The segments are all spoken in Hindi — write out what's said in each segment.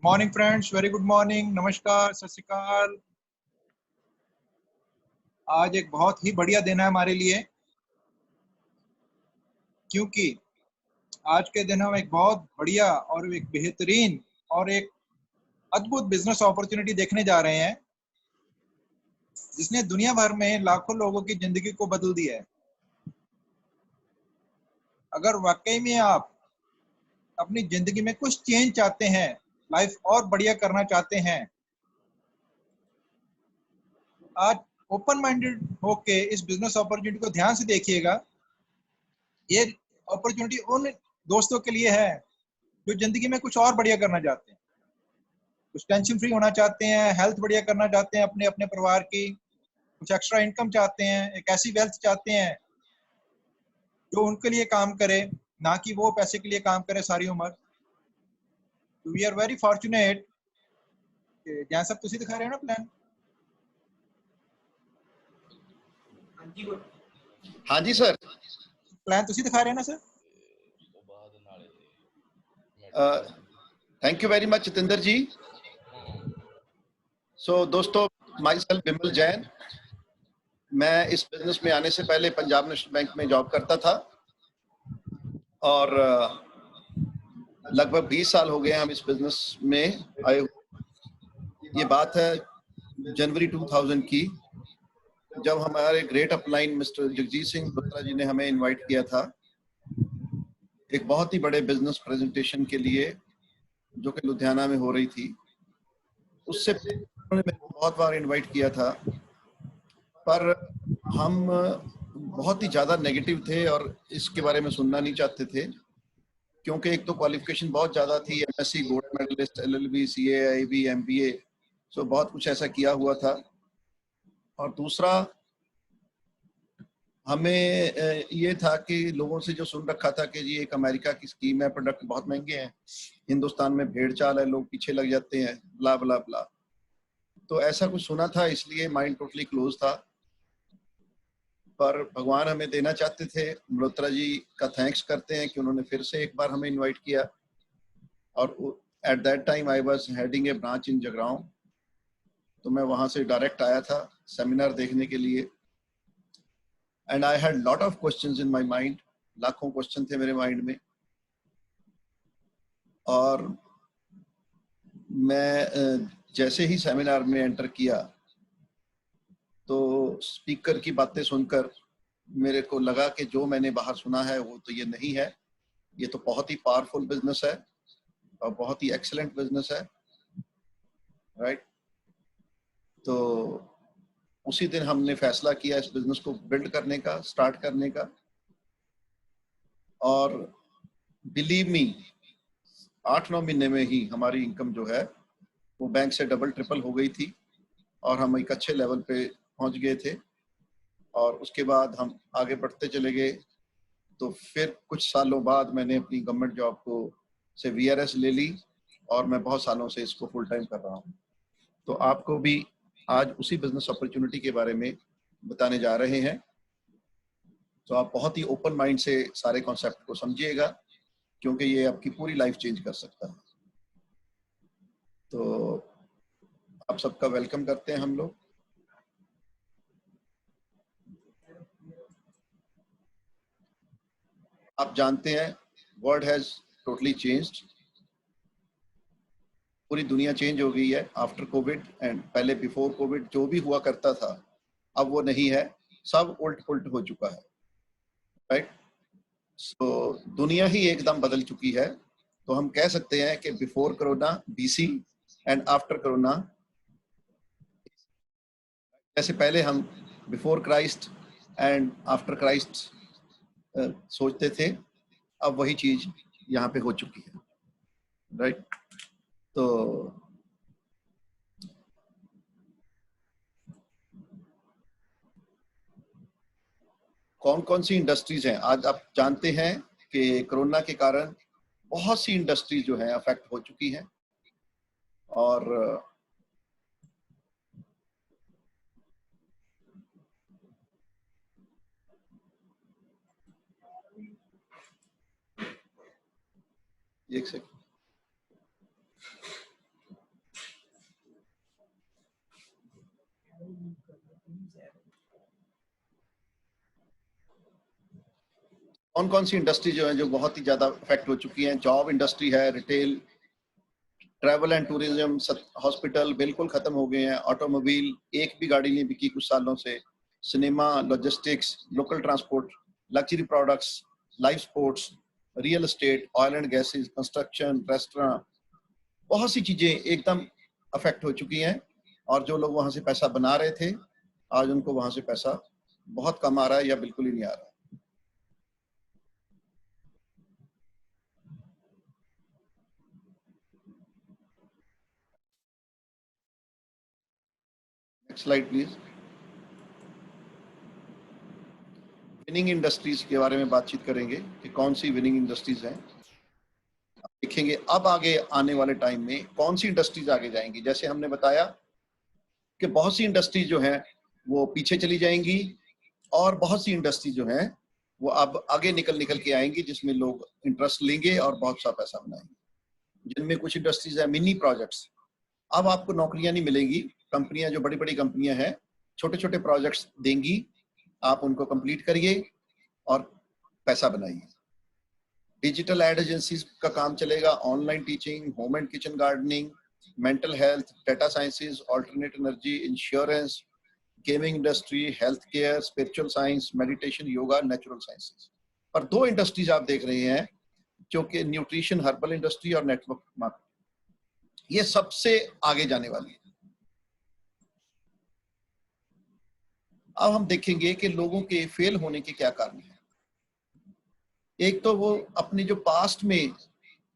Morning friends, very good morning, नमस्कार, सत श्री अकाल। आज एक बहुत ही बढ़िया दिन है हमारे लिए, क्योंकि आज के दिन हम एक बहुत बढ़िया और एक बेहतरीन और एक अद्भुत बिजनेस अपॉर्चुनिटी देखने जा रहे हैं, जिसने दुनिया भर में लाखों लोगों की जिंदगी को बदल दिया है। अगर वाकई में आप अपनी जिंदगी में कुछ चेंज चाहते हैं, लाइफ और बढ़िया करना चाहते हैं, आज ओपन माइंडेड होके इस बिजनेस अपॉर्चुनिटी को ध्यान से देखिएगा। ये अपॉर्चुनिटी उन दोस्तों के लिए है जो जिंदगी में कुछ और बढ़िया करना चाहते हैं, कुछ टेंशन फ्री होना चाहते हैं, हेल्थ बढ़िया करना चाहते हैं अपने अपने परिवार की, कुछ एक्स्ट्रा इनकम चाहते हैं, एक ऐसी वेल्थ चाहते हैं जो उनके लिए काम करे, ना कि वो पैसे के लिए काम करे सारी उम्र। तो वी आर वेरी फॉर्चुनेट। जहाँ सब तुसी दिखा रहे हो ना प्लान। हाँ जी सर। प्लान तुसी दिखा रहे हैं ना sir. Thank you very much Jitendra ji. So दोस्तों, माई सेल्फ विमल जैन। मैं इस बिजनेस में आने से पहले पंजाब नेशनल बैंक में जॉब करता था और लगभग 20 साल हो गए हम इस बिजनेस में आए। ये बात है जनवरी 2000 की, जब हमारे great upline mister Jagjit Singh Malhotra ji ने हमें इनवाइट किया था एक बहुत ही बड़े बिजनेस प्रेजेंटेशन के लिए, जो कि लुधियाना में हो रही थी। उससे उन्होंने मेरे को बहुत बार इनवाइट किया था, पर हम बहुत ही ज़्यादा नेगेटिव थे और इसके बारे में सुनना नहीं चाहते थे, क्योंकि एक तो क्वालिफिकेशन बहुत ज़्यादा थी, MSc, gold medallist, LLB, CA, MBA, so बहुत कुछ ऐसा किया हुआ था। और दूसरा, हमें ये था कि लोगों से जो सुन रखा था कि जी एक अमेरिका की स्कीम है, प्रोडक्ट बहुत महंगे हैं, हिंदुस्तान में भेड़ चाल है, लोग पीछे लग जाते हैं, ब्ला ब्ला ब्ला। तो ऐसा कुछ सुना था, इसलिए माइंड टोटली क्लोज था। पर भगवान हमें देना चाहते थे। मल्होत्रा जी का थैंक्स करते हैं कि उन्होंने फिर से एक बार हमें इनवाइट किया। और at that time I was heading A branch इन जगरांव, तो मैं वहां से डायरेक्ट आया था सेमिनार देखने के लिए। And I had lot of questions in my mind, लाखों क्वेश्चन थे मेरे माइंड में। और मैं जैसे ही सेमिनार में एंटर किया तो स्पीकर की बातें सुनकर मेरे को लगा कि जो मैंने बाहर सुना है वो तो ये नहीं है, ये तो बहुत ही पावरफुल बिजनेस है और बहुत ही एक्सीलेंट बिजनेस है, राइट। तो उसी दिन हमने फैसला किया इस बिजनेस को बिल्ड करने का, स्टार्ट करने का। और बिलीव मी, 8-9 महीने में ही हमारी इनकम जो है वो बैंक से डबल ट्रिपल हो गई थी और हम एक अच्छे लेवल पे पहुंच गए थे। और उसके बाद हम आगे बढ़ते चले गए। तो फिर कुछ सालों बाद मैंने अपनी गवर्नमेंट जॉब को से वीआरएस ले ली और मैं बहुत सालों से इसको फुल टाइम कर रहा हूँ। तो आपको भी आज उसी बिजनेस अपॉर्चुनिटी के बारे में बताने जा रहे हैं। तो आप बहुत ही ओपन माइंड से सारे कॉन्सेप्ट को समझिएगा, क्योंकि ये आपकी पूरी लाइफ चेंज कर सकता है। तो आप सबका वेलकम करते हैं हम लोग। आप जानते हैं वर्ल्ड हैज टोटली चेंज्ड, पूरी दुनिया चेंज हो गई है आफ्टर कोविड। एंड पहले बिफोर कोविड जो भी हुआ करता था अब वो नहीं है, सब उल्ट पुल्ट हो चुका है, राइट। सो दुनिया ही एकदम बदल चुकी है। तो हम कह सकते हैं कि before corona BC and after corona, जैसे पहले हम before Christ and after Christ सोचते थे, अब वही चीज यहाँ पे हो चुकी है, राइट। तो कौन कौन सी इंडस्ट्रीज हैं आज आप जानते हैं कि कोरोना के कारण बहुत सी इंडस्ट्रीज जो है अफेक्ट हो चुकी हैं। और एक सेकंड, कौन कौन सी इंडस्ट्री जो है जो बहुत ही ज्यादा इफेक्ट हो चुकी हैं? जॉब इंडस्ट्री है, retail, travel and tourism, hospital बिल्कुल खत्म हो गए हैं, ऑटोमोबाइल एक भी गाड़ी नहीं बिकी कुछ सालों से, cinema, logistics, local transport, luxury products, live sports, real estate, oil and gases, construction, restaurant, बहुत सी चीजें एकदम अफेक्ट हो चुकी हैं। और जो लोग वहां से पैसा बना रहे थे, आज उनको वहां से पैसा बहुत कम आ रहा है या बिल्कुल ही नहीं आ रहा है। Next slide please. Winning industries के बारे में बातचीत करेंगे कि कौन सी विनिंग इंडस्ट्रीज हैं। देखेंगे अब आगे आने वाले टाइम में कौन सी इंडस्ट्रीज आगे जाएंगी। जैसे हमने बताया कि बहुत सी इंडस्ट्रीज जो हैं वो पीछे चली जाएंगी और बहुत सी इंडस्ट्री जो हैं वो अब आगे निकल के आएंगी, जिसमें लोग इंटरेस्ट लेंगे और बहुत सा पैसा बनाएंगे। जिनमें कुछ इंडस्ट्रीज है मिनी प्रोजेक्ट्स, अब आपको नौकरियां नहीं मिलेंगी। कंपनियां जो बड़ी बड़ी कंपनियां हैं छोटे छोटे प्रोजेक्ट्स देंगी, आप उनको कंप्लीट करिए और पैसा बनाइए। डिजिटल एड एजेंसीज का काम चलेगा, online teaching, home and kitchen gardening, mental health, data sciences, alternate energy, insurance, gaming industry, health care, spiritual science, meditation, yoga, natural sciences. और दो इंडस्ट्रीज आप देख रहे हैं जो कि न्यूट्रिशन, हर्बल इंडस्ट्री और नेटवर्क मार्केटिंग, ये सबसे आगे जाने वाली है। अब हम देखेंगे कि लोगों के फेल होने के क्या कारण हैं। एक तो वो अपने जो पास्ट में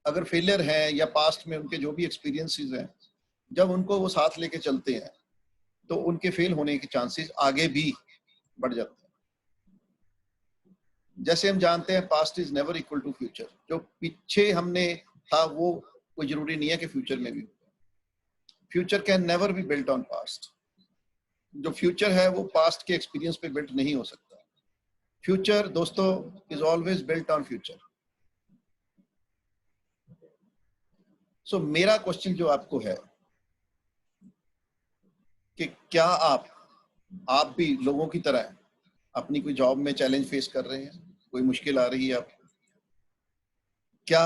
अगर फेलियर है या पास्ट में उनके जो भी एक्सपीरियंसेस हैं, जब उनको वो साथ लेके चलते हैं तो उनके फेल होने के चांसेस आगे भी बढ़ जाते हैं। जैसे हम जानते हैं past is never equal to future. जो पीछे हमने था वो कोई जरूरी नहीं है कि फ्यूचर में भी। Future can never be built on past. जो फ्यूचर है वो पास्ट के एक्सपीरियंस पे बिल्ट नहीं हो सकता। फ्यूचर दोस्तों is always built on future. So मेरा क्वेश्चन जो आपको है कि क्या आप भी लोगों की तरह अपनी कोई जॉब में चैलेंज फेस कर रहे हैं, कोई मुश्किल आ रही है आपको? क्या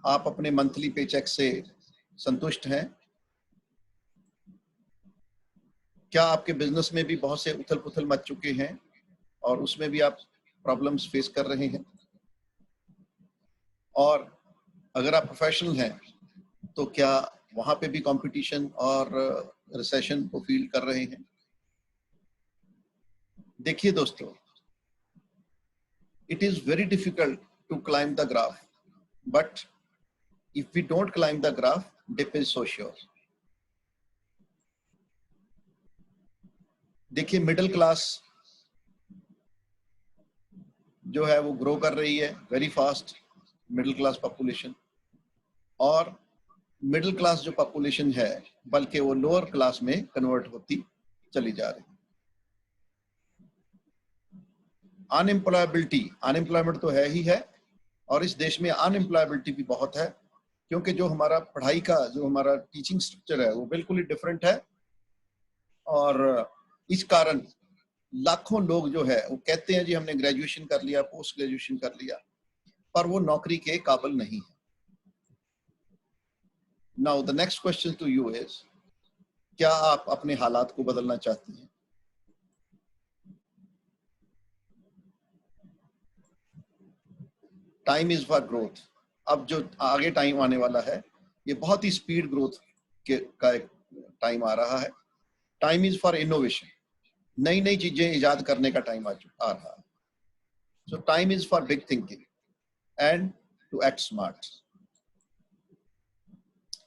आप अपने मंथली पेचेक से संतुष्ट हैं? क्या आपके बिजनेस में भी बहुत से उथल पुथल मच चुके हैं और उसमें भी आप प्रॉब्लम्स फेस कर रहे हैं? और अगर आप प्रोफेशनल हैं तो क्या वहां पे भी कंपटीशन और रिसेशन को फील कर रहे हैं? देखिए दोस्तों, it is very difficult to climb the graph, but if we don't climb the graph, dip is so sure. देखिए मिडिल क्लास जो है वो ग्रो कर रही है very fast, middle class population. और मिडिल क्लास जो पॉपुलेशन है बल्कि वो लोअर क्लास में कन्वर्ट होती चली जा रही है। अनएम्प्लॉयमेंट तो है ही है, और इस देश में अनएम्प्लॉयबिलिटी भी बहुत है, क्योंकि जो हमारा पढ़ाई का जो हमारा टीचिंग स्ट्रक्चर है वो बिल्कुल ही डिफरेंट है। और इस कारण लाखों लोग जो है वो कहते हैं जी हमने ग्रेजुएशन कर लिया, पोस्ट ग्रेजुएशन कर लिया, पर वो नौकरी के काबिल नहीं है। Now the next question to you is, क्या आप अपने हालात को बदलना चाहते हैं? Time is for growth. अब जो आगे टाइम आने वाला है ये बहुत ही स्पीड ग्रोथ का एक टाइम आ रहा है। Time is for innovation. नई नई चीजें इजाद करने का टाइम आ रहा है। So time is for big thinking and to act smart.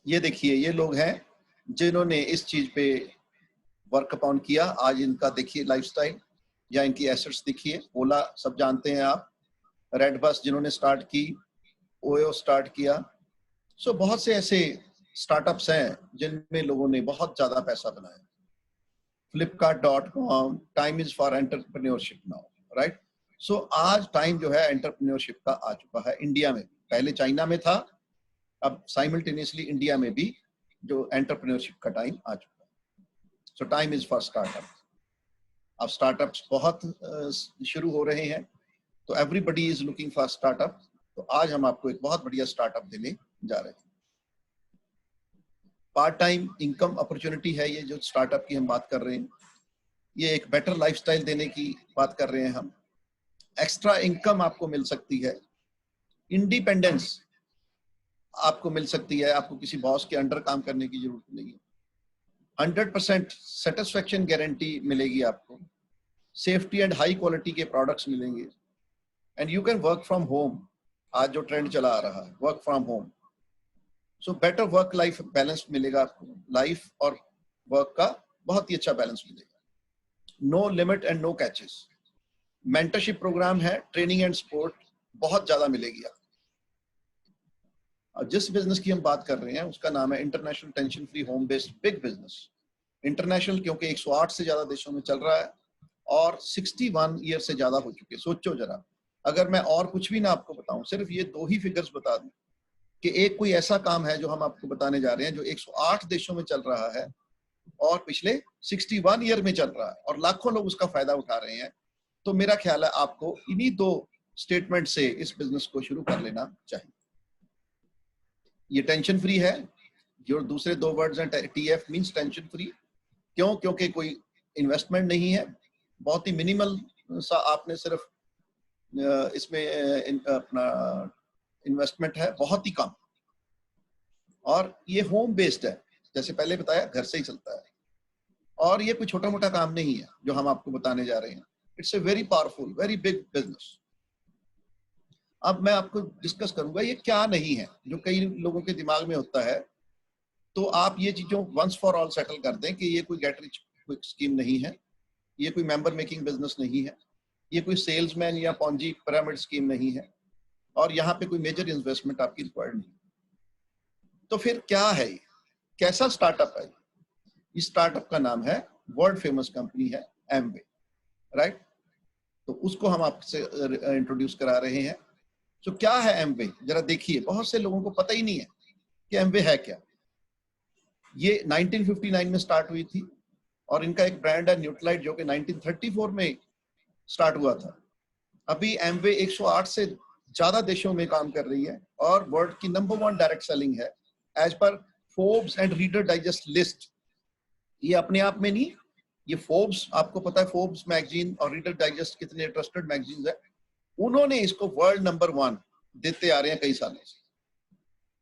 ये देखिए, ये लोग हैं जिन्होंने इस चीज पे वर्क अपॉन किया। आज इनका देखिए लाइफस्टाइल या इनकी एसेट्स देखिए। ओला सब जानते हैं आप, रेड बस जिन्होंने स्टार्ट की, ओयो स्टार्ट किया। सो बहुत से ऐसे स्टार्टअप्स हैं जिनमें लोगों ने बहुत ज्यादा पैसा बनाया। Flipkart.com, time is for entrepreneurship now, right? So आज टाइम जो है एंटरप्रेन्योरशिप का आ चुका है इंडिया में। पहले चाइना में था, अब साइमल्टेनियसली इंडिया में भी जो एंटरप्रेन्योरशिप का टाइम आ चुका है। So time is for startup. अब स्टार्टअप्स बहुत शुरू हो रहे हैं, तो everybody is looking for startup. तो आज हम आपको एक बहुत बढ़िया स्टार्टअप देने जा रहे हैं। पार्ट टाइम इनकम अपॉर्चुनिटी है ये जो स्टार्टअप की हम बात कर रहे हैं। ये एक बेटर लाइफस्टाइल देने की बात कर रहे हैं हम। एक्स्ट्रा इनकम आपको मिल सकती है, इंडिपेंडेंस आपको मिल सकती है, आपको किसी बॉस के अंडर काम करने की जरूरत नहीं है, 100% सेटिस्फेक्शन गारंटी मिलेगी आपको, सेफ्टी एंड हाई क्वालिटी के प्रोडक्ट्स मिलेंगे, and you can work from home. आज जो ट्रेंड चला आ रहा है work from home, so better work life balance मिलेगा आपको, लाइफ और वर्क का बहुत ही अच्छा बैलेंस मिलेगा। No limit and no catches, mentorship program है, ट्रेनिंग एंड सपोर्ट बहुत ज्यादा मिलेगी आपको। और जिस बिजनेस की हम बात कर रहे हैं उसका नाम है international tension free home based big business. International क्योंकि 108 से ज्यादा देशों में चल रहा है और 61 ईयर से ज्यादा हो चुके। सोचो जरा, अगर मैं और कुछ भी ना आपको बताऊं, सिर्फ ये दो ही फिगर्स बता दूं कि एक कोई ऐसा काम है जो हम आपको बताने जा रहे हैं जो 108 देशों में चल रहा है और पिछले 61 ईयर में चल रहा है और लाखों लोग उसका फायदा उठा रहे हैं, तो मेरा ख्याल है आपको इन्हीं दो स्टेटमेंट से इस बिजनेस को शुरू कर लेना चाहिए। ये टेंशन फ्री है, जो दूसरे दो वर्ड्स हैं TF मींस टेंशन फ्री। क्यों? क्योंकि कोई इन्वेस्टमेंट नहीं है, बहुत ही मिनिमल सा आपने सिर्फ इसमें अपना इन्वेस्टमेंट है, बहुत ही कम, और ये होम बेस्ड है, जैसे पहले बताया घर से ही चलता है, और ये कोई छोटा मोटा काम नहीं है जो हम आपको बताने जा रहे हैं। It's a very powerful very big business. अब मैं आपको डिस्कस करूंगा ये क्या नहीं है, जो कई लोगों के दिमाग में होता है, तो आप ये चीजों वंस फॉर ऑल सेटल कर दें कि ये कोई गेट रिच क्विक स्कीम नहीं है, ये कोई मेंबर मेकिंग बिजनेस नहीं है, ये कोई सेल्समैन या पॉन्जी पिरामिड स्कीम नहीं है, और यहाँ पे कोई मेजर इन्वेस्टमेंट आपकी रिक्वायर्ड नहीं। तो फिर क्या है ये, कैसा स्टार्टअप है? इस स्टार्टअप का नाम है, वर्ल्ड फेमस कंपनी है एमवे, राइट? तो उसको हम आपसे इंट्रोड्यूस करा रहे हैं। तो क्या है एमवे, जरा देखिए, बहुत से लोगों को पता ही नहीं है कि एमवे है क्या। ये 1959 में स्टार्ट हुई थी और इनका एक ब्रांड है न्यूट्रालाइट जो कि 1934 में स्टार्ट हुआ था। अभी एमवे 108 से ज्यादा देशों में काम कर रही है और वर्ल्ड की नंबर 1 डायरेक्ट सेलिंग है as per Forbes and Reader Digest list. ये अपने आप में नहीं, ये फोर्ब्स, आपको पता है फोर्ब्स मैगजीन और रीडर डाइजेस्ट कितने ट्रस्टेड मैगजीन्स है, उन्होंने इसको वर्ल्ड नंबर 1 देते आ रहे हैं कई सालों से।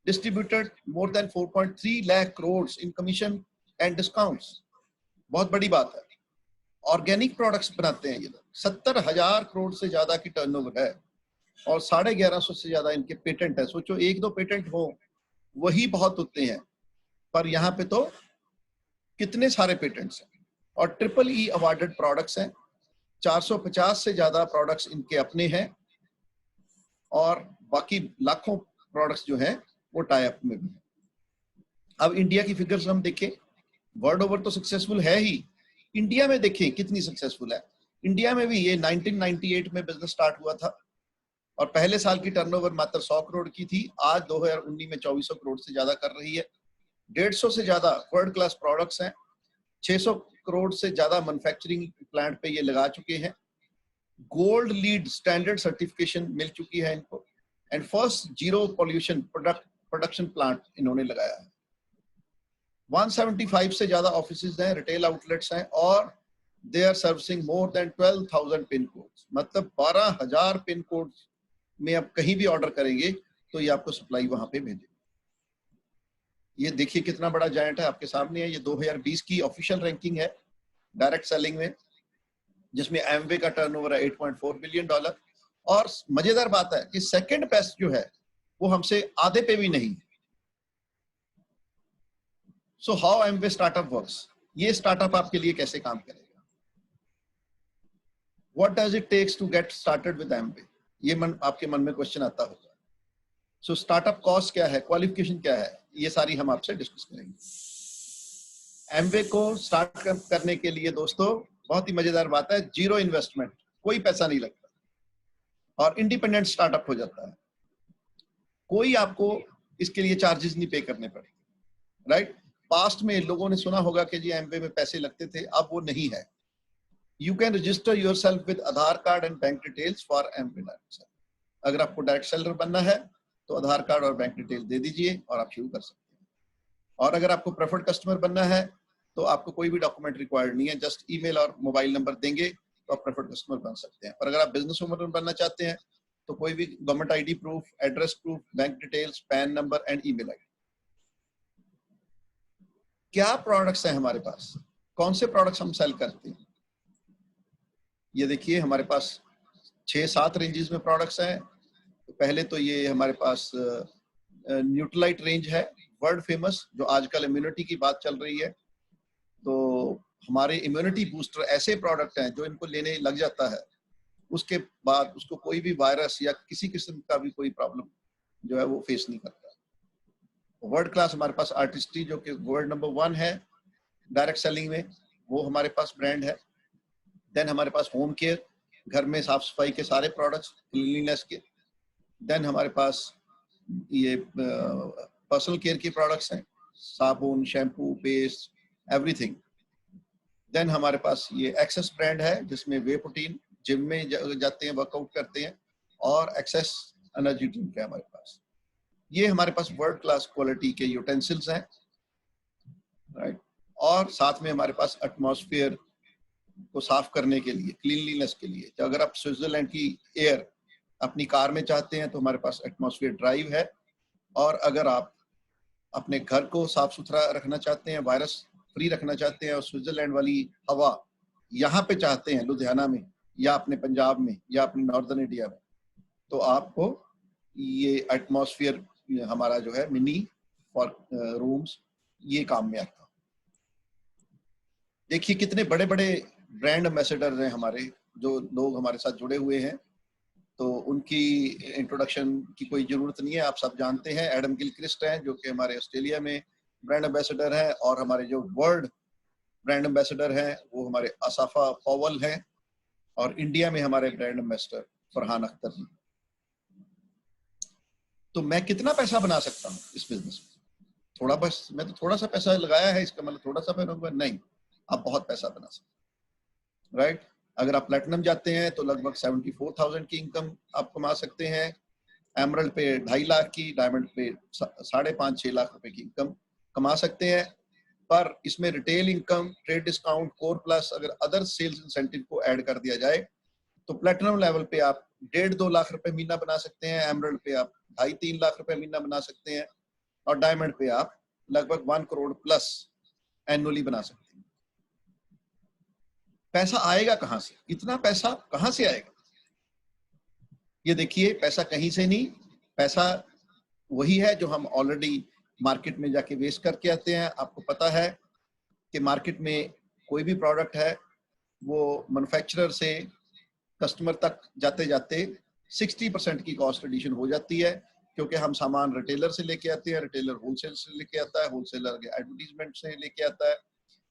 Distributed more than 4.3 lakh crore in commission and discounts, बहुत बड़ी बात है। ऑर्गेनिक प्रोडक्ट्स बनाते हैं ये लोग, 70,000 करोड़ से ज्यादा की टर्नओवर है और 1150 से ज्यादा इनके पेटेंट है। सोचो, एक दो पेटेंट हो वही बहुत होते हैं, पर यहाँ पे तो कितने सारे पेटेंट्स हैं, और EEE अवार्डेड प्रोडक्ट्स हैं, 450 से ज्यादा प्रोडक्ट्स इनके अपने हैं, और बाकी लाखों प्रोडक्ट्स जो हैं वो टाई अप में भी है। अब इंडिया की फिगर्स हम देखें, वर्ल्ड ओवर तो सक्सेसफुल है ही, इंडिया में देखें कितनी सक्सेसफुल है। इंडिया में भी ये 1998 में बिजनेस स्टार्ट हुआ था और पहले साल की टर्नओवर मात्र 100 करोड़ की थी, आज 2019 में 2400 करोड़ से ज्यादा कर रही है। 150 से ज्यादा वर्ल्ड क्लास प्रोडक्ट्स हैं, 600 करोड़ से ज्यादा मैन्युफैक्चरिंग प्लांट पे ये लगा चुके हैं, गोल्ड लीड स्टैंडर्ड सर्टिफिकेशन मिल चुकी है इनको, and first zero pollution production plant इन्होंने लगाया है। 175 से ज्यादा ऑफिसेज हैं, रिटेल आउटलेट्स हैं, और they are servicing more than 12,000 pin codes, मतलब 12,000 पिन कोड्स में आप कहीं भी ऑर्डर करेंगे तो ये आपको सप्लाई वहां पे भेजेगा। ये देखिए कितना बड़ा जायंट है, आपके सामने है। ये 2020 की ऑफिशियल रैंकिंग है डायरेक्ट सेलिंग में, जिसमें एमवे का टर्नओवर है $8.4 बिलियन, और मजेदार बात है कि सेकंड बेस्ट जो है वो हमसे आधे पे भी नहीं। So how Amway startup works, ये स्टार्टअप आपके लिए कैसे काम करेगा? What does it takes to get started with Amway, ये आपके मन में क्वेश्चन आता होगा। सो स्टार्टअप कॉस्ट क्या है, क्वालिफिकेशन क्या है, ये सारी हम आपसे डिस्कस करेंगे। एमवे को स्टार्ट करने के लिए दोस्तों बहुत ही मजेदार बात है, जीरो इन्वेस्टमेंट, कोई पैसा नहीं लगता और इंडिपेंडेंट स्टार्टअप हो जाता है। कोई आपको इसके लिए चार्जेस नहीं पे करने पड़ेंगे, राइट? पास्ट में लोगों ने सुना होगा कि जी एमवे में पैसे लगते थे, अब वो नहीं है। You can register yourself with Aadhaar card and bank details for MB direct seller. अगर आपको डायरेक्ट सेलर बनना है तो आधार कार्ड और बैंक डिटेल दे दीजिए और आप शुरू कर सकते हैं। और अगर आपको प्रेफर्ड कस्टमर बनना है तो आपको कोई भी डॉक्यूमेंट रिक्वायर्ड नहीं है, जस्ट ईमेल और मोबाइल नंबर देंगे तो आप प्रेफर्ड कस्टमर बन सकते हैं। और अगर आप बिजनेस ओनर बनना चाहते हैं तो कोई भी government ID proof, address proof, bank details, pan number and email ID. क्या प्रोडक्ट्स हैं हमारे पास, कौन से प्रोडक्ट्स हम सेल करते हैं? ये देखिए हमारे पास 6-7 रेंजेस में प्रोडक्ट्स हैं। तो पहले तो ये हमारे पास न्यूट्रलाइट रेंज है, वर्ल्ड फेमस, जो आजकल इम्यूनिटी की बात चल रही है। तो हमारे इम्यूनिटी बूस्टर ऐसे प्रोडक्ट हैं जो इनको लेने लग जाता है, उसके बाद उसको कोई भी वायरस या किसी किस्म का भी कोई प्रॉब्लम जो है वो फेस नहीं करता। वर्ल्ड क्लास हमारे पास आर्टिस्ट्री, जो कि वर्ल्ड नंबर 1 है डायरेक्ट सेलिंग में, वो हमारे पास ब्रांड है। देन हमारे पास होम केयर, घर में साफ सफाई के सारे प्रोडक्ट्स, क्लीनलीनेस के। देन हमारे पास ये पर्सनल केयर के प्रोडक्ट्स हैं, साबुन, शैम्पू, पेस्ट, एवरीथिंग। देन हमारे पास ये एक्सेस ब्रांड है जिसमें वे प्रोटीन, जिम में जाते हैं, वर्कआउट करते हैं, और एक्सेस एनर्जी ड्रिंक है हमारे पास। ये हमारे पास वर्ल्ड क्लास क्वालिटी के यूटेंसिल्स हैं, राइट। और साथ में हमारे पास एटमॉस्फेयर को साफ करने के लिए, क्लीनलीनेस के लिए, तो अगर आप स्विट्जरलैंड की एयर अपनी कार में चाहते हैं तो हमारे पास एटमॉस्फेयर ड्राइव है। और अगर आप अपने घर को साफ सुथरा रखना चाहते हैं, वायरस फ्री रखना चाहते हैं, और स्विट्जरलैंड वाली हवा यहाँ पे चाहते हैं, लुधियाना में या अपने पंजाब में या अपने नॉर्दर्न इंडिया में, तो आपको ये एटमॉस्फेयर हमारा जो है मिनी फॉर रूम्स, ये काम में आता है। देखिए कितने बड़े बड़े ब्रांड एम्बेसडर हैं हमारे, जो लोग हमारे साथ जुड़े हुए हैं, तो उनकी इंट्रोडक्शन की कोई जरूरत नहीं है, आप सब जानते हैं। एडम गिलक्रिस्ट हैं जो कि हमारे ऑस्ट्रेलिया में ब्रांड एम्बेसडर हैं, और हमारे जो वर्ल्ड ब्रांड एम्बेसडर हैं वो हमारे असाफा पॉवल हैं, और इंडिया में हमारे ब्रांड एम्बेसडर फरहान अख्तर हैं। तो मैं कितना पैसा बना सकता हूँ इस बिजनेस में? थोड़ा, बस मैं तो थोड़ा सा पैसा लगाया है, इसका मतलब थोड़ा सा बनूंगा? नहीं, आप बहुत पैसा बना सकते हैं, राइट। अगर आप प्लेटिनम जाते हैं तो लगभग 74,000 की इनकम आप कमा सकते हैं, एमरल्ड पे 2.5 लाख की, डायमंड पे 5.5-6 लाख रुपए की इनकम कमा सकते हैं। पर इसमें retail income, trade discount, core plus, अगर अदर सेल्स इंसेंटिव को ऐड कर दिया जाए तो प्लेटिनम लेवल पे आप 1.5-2 लाख रुपए महीना बना सकते हैं, एमरल्ड पे आप 2.5-3 लाख रुपए महीना बना सकते हैं, और डायमंड पे आप लगभग 1 करोड़ प्लस एनुअली बना सकते हैं। पैसा आएगा कहां से? इतना पैसा कहां से आएगा? ये देखिए, पैसा कहीं से नहीं, पैसा वही है जो हम ऑलरेडी मार्केट में जाके वेस्ट करके आते हैं। आपको पता है कि मार्केट में कोई भी प्रोडक्ट है वो मैन्युफैक्चरर से कस्टमर तक जाते जाते 60% की कॉस्ट एडिशन हो जाती है, क्योंकि हम सामान रिटेलर से लेके आते हैं, रिटेलर होलसेल से लेके आता है, होलसेलर के एडवर्टीजमेंट से लेके आता है,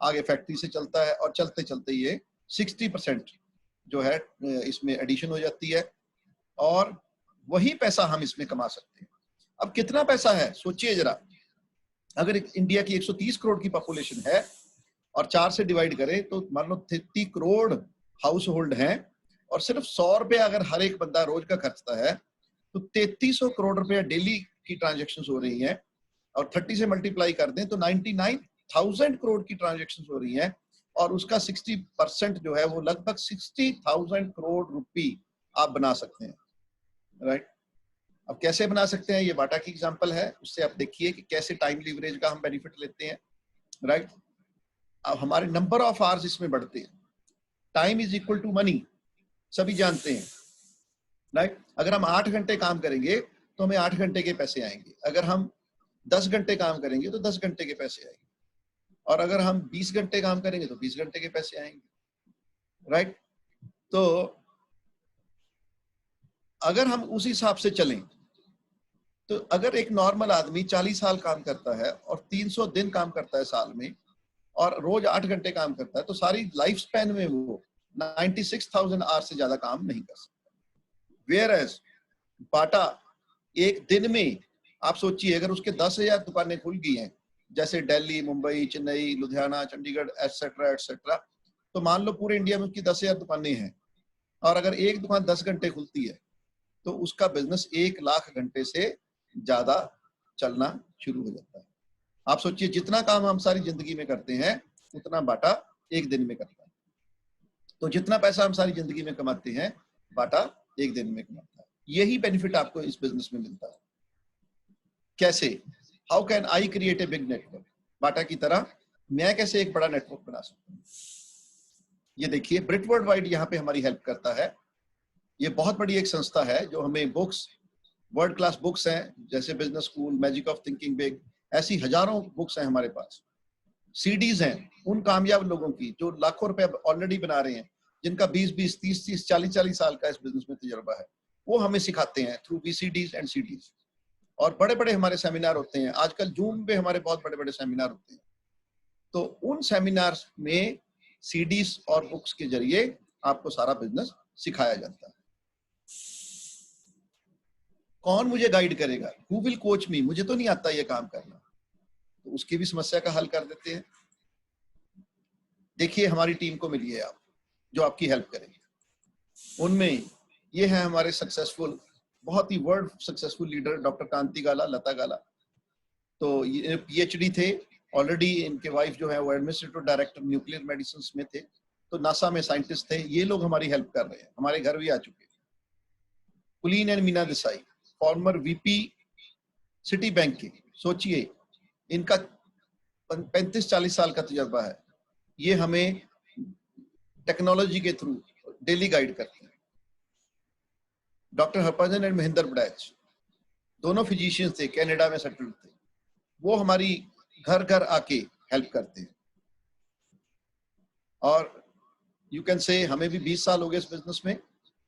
आगे फैक्ट्री से चलता है, और चलते चलते ये 60% जो है इसमें एडिशन हो जाती है, और वही पैसा हम इसमें कमा सकते हैं। अब कितना पैसा है सोचिए जरा। अगर इंडिया की 130 करोड़ की पॉपुलेशन है और 4 से डिवाइड करें तो मान लो 30 करोड़ हाउस होल्ड हैं, और सिर्फ 100 रुपए अगर हर एक बंदा रोज का खर्चता है तो 3300 करोड़ रुपए डेली की ट्रांजेक्शन्स हो रही हैं, और 30 से मल्टीप्लाई कर दें तो 99,000 करोड़ की ट्रांजेक्शन्स हो रही हैं, और उसका 60% जो है वो लगभग 60,000 करोड़ रुपए आप बना सकते हैं, राइट। अब कैसे बना सकते हैं? ये बाटा की एग्जांपल है, उससे आप देखिए कि कैसे टाइम लीवरेज का हम बेनिफिट लेते हैं, राइट। अब हमारे नंबर ऑफ आवर्स इसमें बढ़ते हैं। Time is equal to money, सभी जानते हैं, राइट। अगर हम 8 घंटे काम करेंगे तो हमें 8 घंटे के पैसे आएंगे, अगर हम 10 घंटे काम करेंगे तो 10 घंटे के पैसे आएंगे, और अगर हम 20 घंटे काम करेंगे तो 20 घंटे के पैसे आएंगे, राइट। तो अगर हम उस हिसाब से चलें तो अगर एक नॉर्मल आदमी 40 साल काम करता है और 300 दिन काम करता है साल में, और रोज 8 घंटे काम करता है, तो सारी लाइफ स्पैन में वो 96,000 आवर्स से ज्यादा काम नहीं कर सकता। वेयर एज बाटा एक दिन में, आप सोचिए अगर उसके 10,000 दुकानें खुल गई हैं, जैसे दिल्ली, मुंबई, चेन्नई, लुधियाना, चंडीगढ़ एटसेट्रा एटसेट्रा, तो मान लो पूरे इंडिया में उसकी 10,000 दुकानें हैं, और अगर एक दुकान 10 घंटे खुलती है तो उसका बिजनेस 1 लाख घंटे से ज्यादा चलना शुरू हो जाता है। आप सोचिए, जितना काम हम सारी जिंदगी में करते हैं उतना बाटा एक दिन में करता है। तो जितना पैसा हम सारी जिंदगी में कमाते हैं बाटा एक दिन में कमाता है। यही बेनिफिट आपको इस बिजनेस में मिलता है। कैसे? How can I create a big network? Bata की तरह मैं कैसे एक बड़ा नेटवर्क बना सकता हूँ? ये देखिए, ब्रिट वर्ल्ड वाइड यहाँ पे हमारी हेल्प करता है। ये बहुत बड़ी एक संस्था है जो हमें बुक्स, वर्ल्ड क्लास बुक्स हैं, जैसे business school, magic of thinking big, ऐसी हजारों बुक्स हैं हमारे पास। सीडीज हैं उन कामयाब लोगों की जो लाखों रुपए ऑलरेडी बना रहे हैं, जिनका 20-20, 30-30, 40-40 साल का इस बिजनेस में तजुर्बा है। वो हमें सिखाते हैं थ्रू वीसीडीज एंड सीडीज। और बड़े बड़े हमारे सेमिनार होते हैं, आजकल जूम पे हमारे बहुत बड़े बड़े सेमिनार होते हैं। तो उन सेमिनार में सीडीज और बुक्स के जरिए आपको सारा बिजनेस सिखाया जाता है। कौन मुझे गाइड करेगा? हु विल कोच मी? मुझे तो नहीं आता ये काम करना, तो उसकी भी समस्या का हल कर देते हैं। देखिए, हमारी टीम को मिलिए आप, जो आपकी हेल्प करेंगे। उनमें ये है हमारे सक्सेसफुल, बहुत ही वर्ल्ड सक्सेसफुल लीडर डॉक्टर कांति गाला, लता गाला। तो ये पीएचडी थे ऑलरेडी। इनके वाइफ जो है वो एडमिनिस्ट्रेटिव डायरेक्टर न्यूक्लियर मेडिसिन में थे, तो नासा में साइंटिस्ट थे। ये लोग हमारी हेल्प कर रहे हैं, हमारे घर भी आ चुके हैं। कुलीन and Meena Desai, farmer VP city bank के, सोचिए इनका 35-40 साल का तजर्बा है। ये हमें टेक्नोलॉजी के थ्रू डेली गाइड करते हैं। डॉक्टर हरभजन एंड महेंद्र बड़ैच, दोनों फिजिशियंस थे, कनाडा में सेटल्ड थे। वो हमारी घर घर आके हेल्प करते हैं। और यू कैन से हमें भी 20 साल हो गए इस बिजनेस में,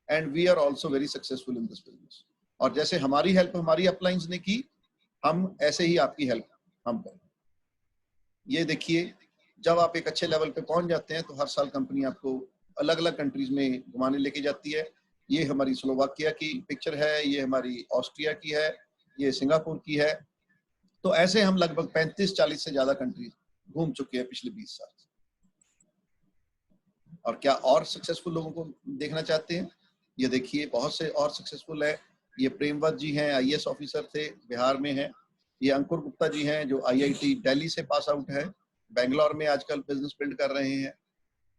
and we are also very successful in this business. और जैसे हमारी हेल्प हमारी अपलाइंस ने की, हम ऐसे ही आपकी हेल्प हम करें। ये देखिए, जब आप एक अच्छे लेवल पे पहुंच जाते हैं तो हर साल कंपनी आपको अलग अलग कंट्रीज में घुमाने लेके जाती है। ये हमारी स्लोवाकिया की पिक्चर है, ये हमारी ऑस्ट्रिया की है, ये सिंगापुर की है। तो ऐसे हम लगभग 35-40 से ज्यादा कंट्री घूम चुके हैं पिछले 20 साल। और क्या और सक्सेसफुल लोगों को देखना चाहते हैं? ये देखिए, बहुत से और सक्सेसफुल है। ये प्रेमवत जी हैं, आईएएस ऑफिसर थे, बिहार में हैं। ये अंकुर गुप्ता जी हैं जो आईआईटी दिल्ली से पास आउट है, बेंगलोर में आजकल बिजनेस बिल्ड कर रहे हैं।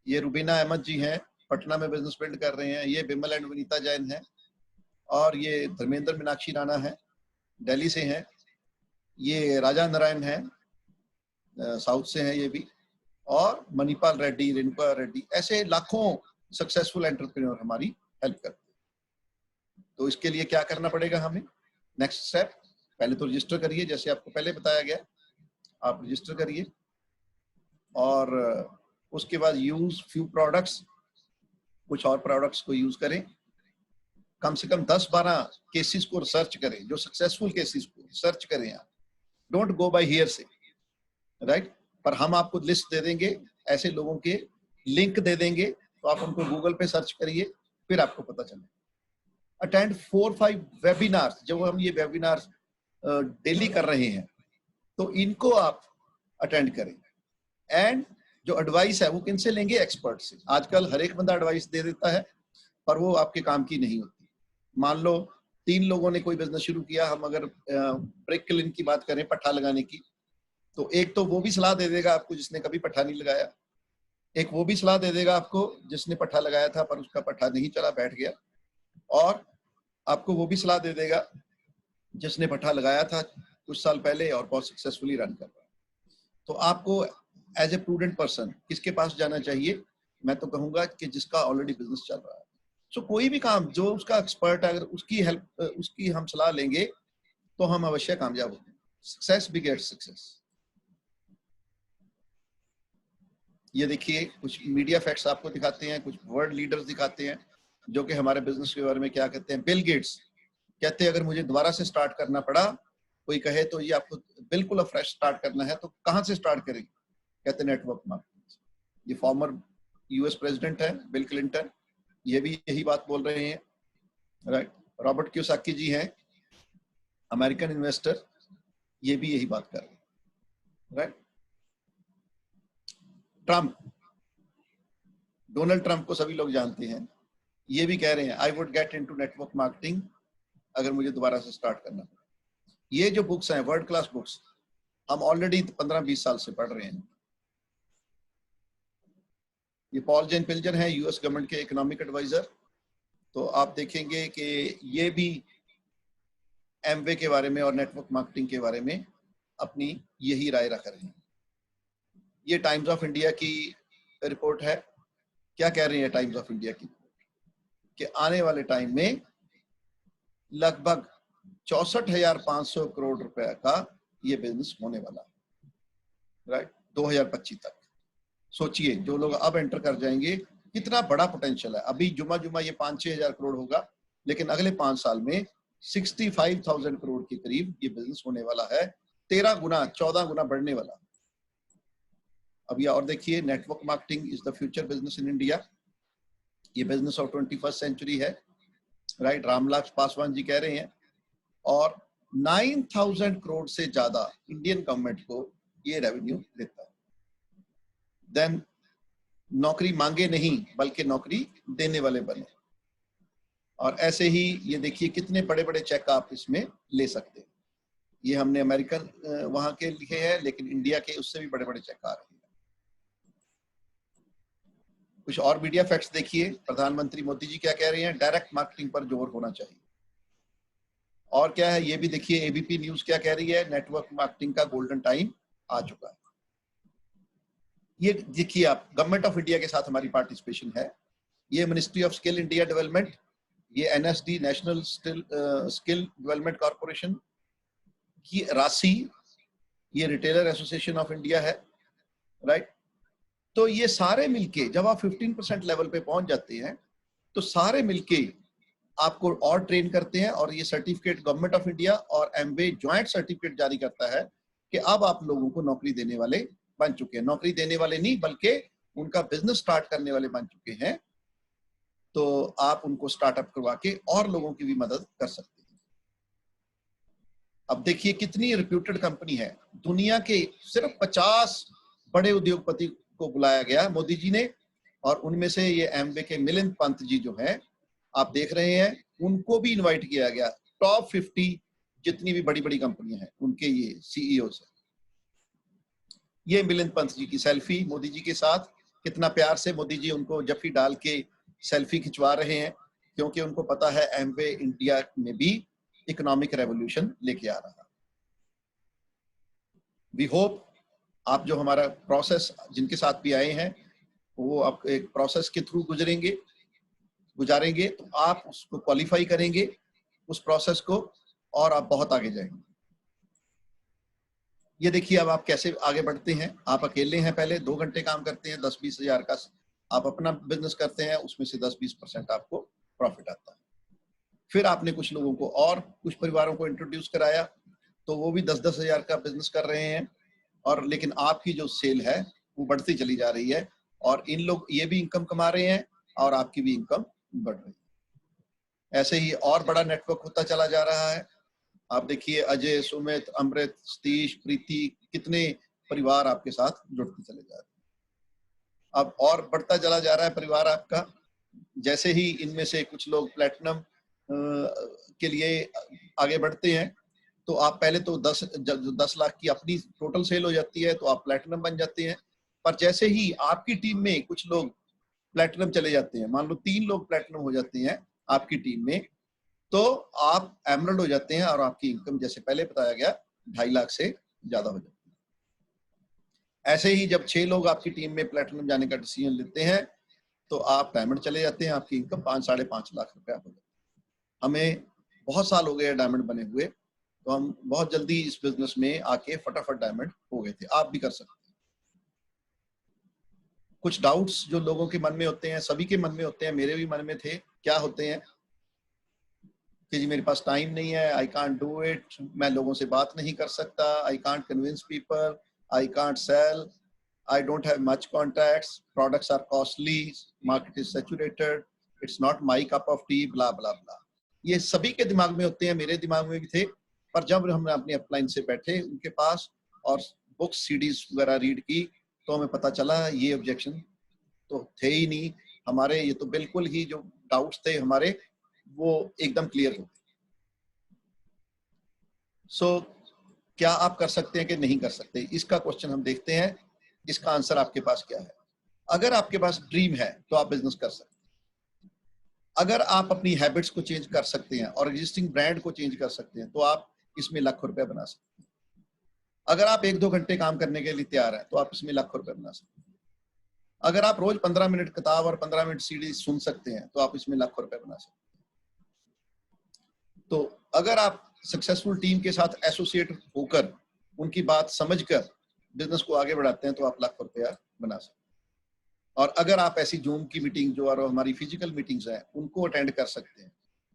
ये रुबीना अहमद जी हैं, पटना में बिजनेस बिल्ड कर रहे हैं। ये बिमल एंड वनीता जैन हैं। और ये धर्मेंद्र मीनाक्षी राणा है, दिल्ली से हैं। ये राजा नारायण है, साउथ से हैं ये भी। और मणिपाल रेड्डी, रेणुका रेड्डी, ऐसे लाखों सक्सेसफुल एंटरप्रेन्योर हमारी हेल्प करते हैं। तो इसके लिए क्या करना पड़ेगा हमें? नेक्स्ट स्टेप, पहले तो रजिस्टर करिए, जैसे आपको पहले बताया गया। आप रजिस्टर करिए और उसके बाद यूज फ्यू प्रोडक्ट्स, कुछ और प्रोडक्ट्स को यूज करें। कम से कम 10-12 केसेस को रिसर्च करें, जो सक्सेसफुल केसेस को रिसर्च करें आप। डोंट गो बाय हियर से, राइट? पर हम आपको लिस्ट दे देंगे, ऐसे लोगों के लिंक दे देंगे, तो आप उनको गूगल पे सर्च करिए, फिर आपको पता चले। अटेंड 4-5 वेबिनार्स, जब हम ये वेबिनार्स डेली कर रहे हैं तो इनको आप अटेंड करें। एंड जो एडवाइस है वो किन से लेंगे? एक्सपर्ट से। आजकल हर एक बंदा एडवाइस दे देता है, पर वो आपके काम की नहीं होती। मान लो 3 लोगों ने कोई बिजनेस शुरू किया, हम अगर ब्रेक क्लीन की बात करें, पट्टा लगाने की, तो एक तो वो भी सलाह दे देगा आपको जिसने कभी पट्टा नहीं लगाया, एक वो भी सलाह दे देगा आपको जिसने पट्टा लगाया था पर उसका पट्टा नहीं चला, बैठ गया, और आपको वो भी सलाह दे देगा जिसने पट्टा लगाया था कुछ साल पहले और बहुत सक्सेसफुली रन कर रहा है। तो आपको एज ए प्रूडेंट पर्सन किसके पास जाना चाहिए? मैं तो कहूंगा कि जिसका ऑलरेडी बिजनेस चल रहा है। सो कोई भी काम जो उसका एक्सपर्ट है, अगर उसकी हेल्प, उसकी हम सलाह लेंगे तो हम अवश्य कामयाब होंगे। Success begets success. ये देखिए, कुछ मीडिया फैक्ट्स आपको दिखाते हैं, कुछ वर्ल्ड लीडर्स दिखाते हैं जो कि हमारे बिजनेस के बारे में क्या कहते हैं। बिल गेट्स कहते हैं, अगर मुझे दोबारा से स्टार्ट करना पड़ा, कोई कहे तो ये आपको बिल्कुल फ्रेश स्टार्ट करना है, तो कहाँ से स्टार्ट करेंगे? कहते हैं नेटवर्क मार्केटिंग। ये फॉर्मर यूएस प्रेसिडेंट है बिल क्लिंटन, ये भी यही बात बोल रहे हैं, राइट? रॉबर्ट क्यूसाकी जी हैं, अमेरिकन इन्वेस्टर, ये भी यही बात कर रहे हैं, राइट? ट्रम्प डोनाल्ड ट्रंप को सभी लोग जानते हैं, ये भी कह रहे हैं I would get into network marketing अगर मुझे दोबारा से स्टार्ट करना पड़े। ये जो बुक्स हैं वर्ल्ड क्लास बुक्स, हम ऑलरेडी 15-20 साल से पढ़ रहे हैं। ये पॉल जेन पिल्जर हैं, यूएस गवर्नमेंट के इकोनॉमिक एडवाइजर। तो आप देखेंगे कि ये भी एमवे के बारे में और नेटवर्क मार्केटिंग के बारे में अपनी यही राय रख रहे हैं। ये टाइम्स ऑफ इंडिया की रिपोर्ट है। क्या कह रही है टाइम्स ऑफ इंडिया की? कि आने वाले टाइम में लगभग 64,500 करोड़ रुपए का ये बिजनेस होने वाला है, राइट, 2025 तक। सोचिए जो लोग अब एंटर कर जाएंगे कितना बड़ा पोटेंशियल है। अभी जुमा ये 5-6 हजार करोड़ होगा, लेकिन अगले 5 साल में 65,000 करोड़ के करीब ये बिजनेस होने वाला है। 13 गुना 14 गुना बढ़ने वाला। अभी और देखिए, network marketing is the future business in India. ये बिजनेस ऑफ 21st सेंचुरी है, राइट, रामविलास पासवान जी कह रहे हैं। और 9,000 करोड़ से ज्यादा इंडियन गवर्नमेंट को ये रेवेन्यू देता है। देन नौकरी मांगे नहीं बल्कि नौकरी देने वाले बने। और ऐसे ही ये देखिए कितने बड़े बड़े चेक आप इसमें ले सकते हैं। ये हमने अमेरिकन वहां के लिखे हैं, लेकिन इंडिया के उससे भी बड़े बड़े चेक आ रहे हैं। कुछ और मीडिया फैक्ट्स देखिए। प्रधानमंत्री मोदी जी क्या कह रहे हैं? डायरेक्ट मार्केटिंग पर जोर होना चाहिए। और क्या है ये भी देखिए, एबीपी न्यूज क्या कह रही है? नेटवर्क मार्केटिंग का गोल्डन टाइम आ चुका है। ये देखिए आप, गवर्नमेंट ऑफ इंडिया के साथ हमारी पार्टिसिपेशन है। ये ministry of skill India development, ये NSD national skill development corporation की राशि, ये रिटेलर एसोसिएशन ऑफ इंडिया है, राइट। तो ये सारे मिलके जब आप 15% लेवल पे पहुंच जाते हैं तो सारे मिलके आपको और ट्रेन करते हैं। और ये सर्टिफिकेट गवर्नमेंट ऑफ इंडिया और एमवे ज्वाइंट सर्टिफिकेट जारी करता है कि अब आप लोगों को नौकरी देने वाले बन चुके हैं। नौकरी देने वाले नहीं बल्कि उनका बिजनेस स्टार्ट करने वाले बन चुके हैं। तो आप उनको स्टार्टअप करवा के और लोगों की भी मदद कर सकते हैं। अब देखिए कितनी रिप्यूटेड कंपनी है। दुनिया के सिर्फ 50 बड़े उद्योगपति को बुलाया गया मोदी जी ने, और उनमें से ये एमवे के मिलिंद पंत जी जो हैं आप देख रहे हैं, उनको भी इनवाइट किया गया। टॉप 50 जितनी भी बड़ी बड़ी कंपनियां हैं उनके ये सीईओ से। ये मिलिंद पंत जी की सेल्फी मोदी जी के साथ, कितना प्यार से मोदी जी उनको जफ्फी डाल के सेल्फी खिंचवा रहे हैं, क्योंकि उनको पता है एमवे इंडिया में भी इकोनॉमिक रेवोल्यूशन लेके आ रहा है। वी होप आप जो हमारा प्रोसेस जिनके साथ भी आए हैं वो आप एक प्रोसेस के थ्रू गुजारेंगे तो आप उसको क्वालिफाई करेंगे उस प्रोसेस को, और आप बहुत आगे जाएंगे। ये देखिए अब आप कैसे आगे बढ़ते हैं। आप अकेले हैं, पहले 2 घंटे काम करते हैं, 10-20 हजार का आप अपना बिजनेस करते हैं, उसमें से 10-20% आपको प्रॉफिट आता है। फिर आपने कुछ लोगों को और कुछ परिवारों को इंट्रोड्यूस कराया, तो वो भी 10-10 हजार का बिजनेस कर रहे हैं। और लेकिन आपकी जो सेल है वो बढ़ती चली जा रही है, और इन लोग ये भी इनकम कमा रहे हैं और आपकी भी इनकम बढ़ रही है। ऐसे ही और बड़ा नेटवर्क होता चला जा रहा है। आप देखिए अजय, सुमित, अमृत, सतीश, प्रीति, कितने परिवार आपके साथ जुड़ते चले जा रहे हैं। अब और बढ़ता चला जा रहा है परिवार आपका। जैसे ही इनमें से कुछ लोग प्लेटिनम के लिए आगे बढ़ते हैं, तो आप पहले तो 10 लाख की अपनी टोटल सेल हो जाती है, तो आप प्लेटिनम बन जाते हैं। पर जैसे ही आपकी टीम में कुछ लोग प्लेटिनम चले जाते हैं, मान लो 3 लोग प्लेटिनम हो जाते हैं आपकी टीम में, तो आप एमरल्ड हो जाते हैं, और आपकी इनकम जैसे पहले बताया गया 2.5 लाख से ज्यादा हो जाती है। ऐसे ही जब 6 लोग आपकी टीम में प्लेटिनम जाने का डिसीजन लेते हैं, तो आप डायमंड चले जाते हैं, आपकी इनकम 5-5.5 लाख रुपया हो जाती है। हमें बहुत साल हो गए डायमंड बने हुए, तो हम बहुत जल्दी इस बिजनेस में आके फटाफट डायमंड हो गए थे। आप भी कर सकते हैं। कुछ डाउट्स जो लोगों के मन में होते हैं, सभी के मन में होते हैं, मेरे भी मन में थे। क्या होते हैं कि जी मेरे पास टाइम नहीं है, आई कांट डू इट, मैं लोगों से बात नहीं कर सकता, I can't convince people, I can't sell, I don't have much contacts, products are costly, market is saturated, it's not my cup of tea, bla bla bla. ये सभी के दिमाग में होते हैं, मेरे दिमाग में भी थे। पर जब हमने अपनी अपलाइन से बैठे उनके पास और बुक्स सीडीज वगैरह रीड की, तो हमें पता चला ये ऑब्जेक्शन तो थे ही नहीं। हमारे ये तो बिल्कुल ही जो डाउट्स थे हमारे वो एकदम क्लियर हो गए। सो क्या आप कर सकते हैं कि नहीं कर सकते, इसका क्वेश्चन हम देखते हैं, इसका आंसर आपके पास क्या है। अगर आपके पास ड्रीम है तो आप बिजनेस कर सकते हैं। अगर आप अपनी हैबिट्स को चेंज कर सकते हैं और एग्जिस्टिंग ब्रांड को चेंज कर सकते हैं तो आप इसमें लाखों रुपए बना सकते हैं। अगर आप 1-2 घंटे काम करने के लिए तैयार हैं तो आप इसमें लाखों रुपए बना सकते हैं। अगर आप रोज 15 मिनट किताब और 15 मिनट सीडी सुन सकते हैं तो आप इसमें लाखों रुपए बना सकते हैं। तो अगर आप सक्सेसफुल टीम के साथ एसोसिएट होकर उनकी बात समझकर बिजनेस को आगे बढ़ाते हैं तो आप लाखों रुपया बना सकते हैं। और अगर आप ऐसी जूम की मीटिंग जो और हमारी फिजिकल मीटिंग्स हैं उनको अटेंड कर सकते हैं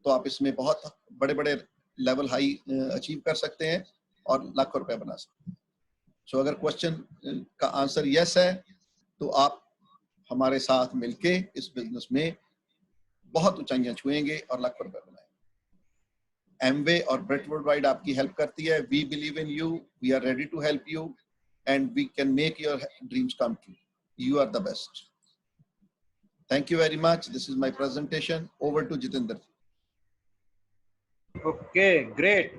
तो आप इसमें बहुत बड़े बड़े लेवल हाई अचीव कर सकते हैं और लाखों रुपए बना सकते हैं। सो अगर क्वेश्चन का आंसर यस है तो आप हमारे साथ मिलके इस बिजनेस में बहुत ऊंचाइयां छुएंगे और लाखों रुपए बनाएंगे। एमवे और ब्रेट वर्ल्डवाइड आपकी हेल्प करती है। We believe in you, we are ready to help you and we can make your dreams come true. You are the best. Thank you very much. This is my presentation. Over to Jitendra. Okay, great.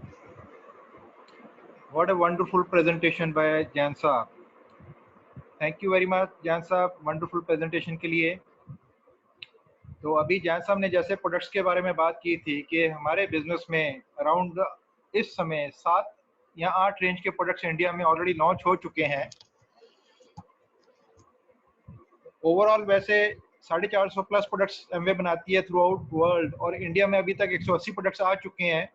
What a wonderful presentation by Jan Saab. Thank you very much, Jan Saab, wonderful presentation के लिए। तो अभी जान साहब ने जैसे प्रोडक्ट्स के बारे में बात की थी कि हमारे बिजनेस में अराउंड इस समय 7 या 8 रेंज के प्रोडक्ट्स इंडिया में ऑलरेडी लॉन्च हो चुके हैं। ओवरऑल वैसे 450 प्लस प्रोडक्ट्स एमवे बनाती है थ्रू आउट वर्ल्ड और इंडिया में अभी तक 180 प्रोडक्ट्स आ चुके हैं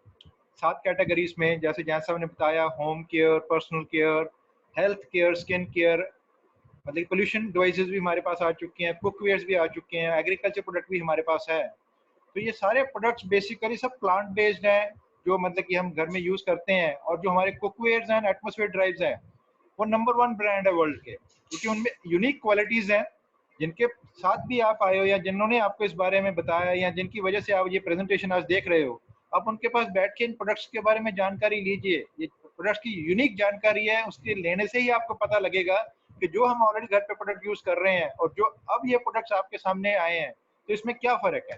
7 कैटेगरीज में, जैसे जैन साहब ने बताया, home care, personal care, health care, skin care, मतलब पोल्यूशन डिवाइसेस भी हमारे पास आ चुके हैं, कुकवेयर्स भी आ चुके हैं, एग्रीकल्चर प्रोडक्ट भी हमारे पास है। तो ये सारे प्रोडक्ट्स बेसिकली सब प्लांट बेस्ड हैं जो मतलब कि हम घर में यूज करते हैं। और जो हमारे कुकवेयर्स हैं, एटमॉस्फेयर ड्राइव्स हैं, वो नंबर 1 ब्रांड है वर्ल्ड के, क्योंकि उनमें यूनिक क्वालिटीज हैं जिनके साथ भी आप आए हो या जिन्होंने आपको इस बारे में बताया या जिनकी वजह से आप ये प्रेजेंटेशन आज देख रहे हो, आप उनके पास बैठ के इन प्रोडक्ट्स के बारे में जानकारी लीजिए। ये प्रोडक्ट्स की यूनिक जानकारी है, उसके लेने से ही आपको पता लगेगा कि जो हम ऑलरेडी घर पे प्रोडक्ट यूज कर रहे हैं और जो अब ये प्रोडक्ट्स आपके सामने आए हैं तो इसमें क्या फर्क है।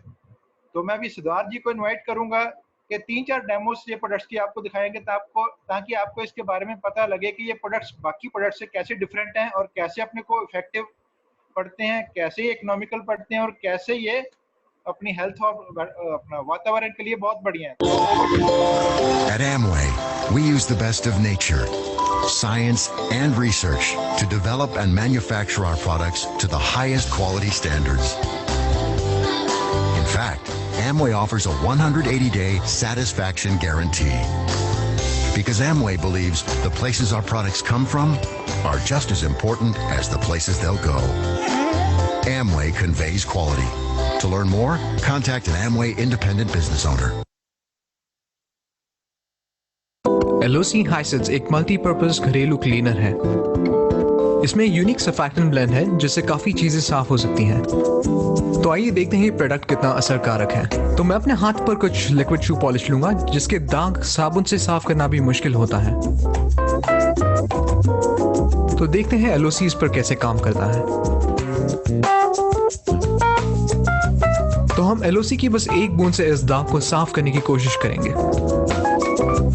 तो मैं अभी सिद्धार्थ जी को इनवाइट करूंगा कि 3-4 डेमोस ये प्रोडक्ट्स की आपको दिखाएंगे ताकि आपको इसके बारे में पता लगे कि ये प्रोडक्ट्स बाकी प्रोडक्ट्स से कैसे डिफरेंट हैं और कैसे अपने को इफेक्टिव पड़ते हैं, कैसे ये इकोनॉमिकल पड़ते हैं और कैसे ये अपनी हेल्थ और अपना वातावरण के लिए बहुत बढ़िया है। At Amway, we use the best of nature, science and research to develop and manufacture our products to the highest quality standards. In fact, Amway offers a 180-day satisfaction guarantee. Because Amway believes the places our products come from are just as important as the places they'll go. Amway conveys quality. To learn more, contact an Amway independent business owner. LOC Hycids एक मल्टीपर्पज घरेलू क्लीनर है। इसमें यूनिक सर्फैक्टेंट ब्लेंड है जिससे काफी चीजें साफ हो सकती हैं। तो आइए देखते हैं ये प्रोडक्ट कितना असरकारक है। तो मैं अपने हाथ पर कुछ लिक्विड शू पॉलिश लूंगा जिसके दाग साबुन से साफ करना भी मुश्किल होता है। तो देखते हैं LOC इस पर कैसे काम करता है। तो हम LOC की बस एक बूंद से इस दाग को साफ करने की कोशिश करेंगे।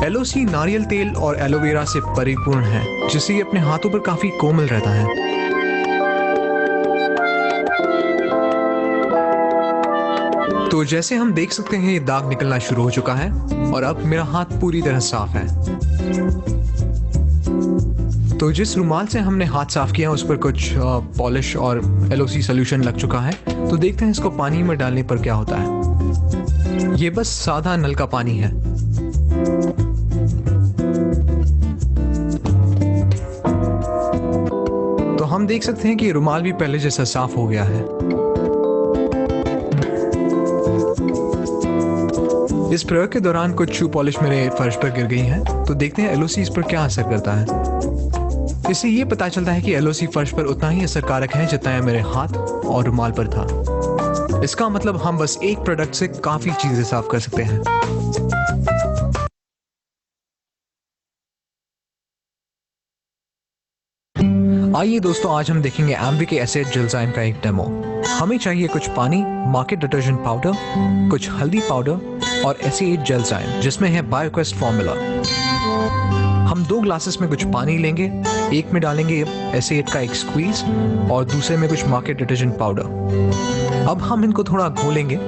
LOC नारियल तेल और एलोवेरा से परिपूर्ण है जिससे ये अपने हाथों पर काफी कोमल रहता है। तो जैसे हम देख सकते हैं ये दाग निकलना शुरू हो चुका है और अब मेरा हाथ पूरी तरह साफ है। तो जिस रुमाल से हमने हाथ साफ किया उस पर कुछ पॉलिश और LOC सॉल्यूशन लग चुका है। तो देखते हैं इसको पानी में डालने पर क्या होता है। ये बस सादा नल का पानी है। तो हम देख सकते हैं कि रुमाल भी पहले जैसा साफ हो गया है। इस प्रयोग के दौरान कुछ शू पॉलिश मेरे फर्श पर गिर गई है। तो देखते हैं LOC इस पर क्या असर करता है। इससे ये पता चलता है कि LOC फर्श पर उतना ही असरकारक है जितना मेरे हाथ और रुमाल पर था। इसका मतलब हम बस एक प्रोडक्ट से काफी चीजें साफ कर सकते हैं। आइए दोस्तों, आज हम देखेंगे एम्बिक एसिड जेलजाइम का एक डेमो। हमें चाहिए कुछ पानी, मार्केट डिटर्जेंट पाउडर, कुछ हल्दी पाउडर और एसिड जेलजाइम जिसमें है बायोक्वेस्ट फॉर्मूला। हम 2 ग्लासेस में कुछ पानी लेंगे, एक में डालेंगे एसिड का एक स्क्वीज और दूसरे में कुछ मार्केट डिटर्जेंट पाउडर। अब हम इनको थोड़ा घोलेंगे।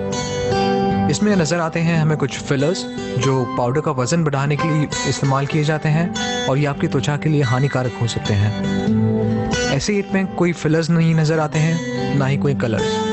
इसमें नज़र आते हैं हमें कुछ फिलर्स जो पाउडर का वज़न बढ़ाने के लिए इस्तेमाल किए जाते हैं और ये आपकी त्वचा के लिए हानिकारक हो सकते हैं। एसिड में कोई फिलर्स नहीं नज़र आते हैं, ना ही कोई कलर्स।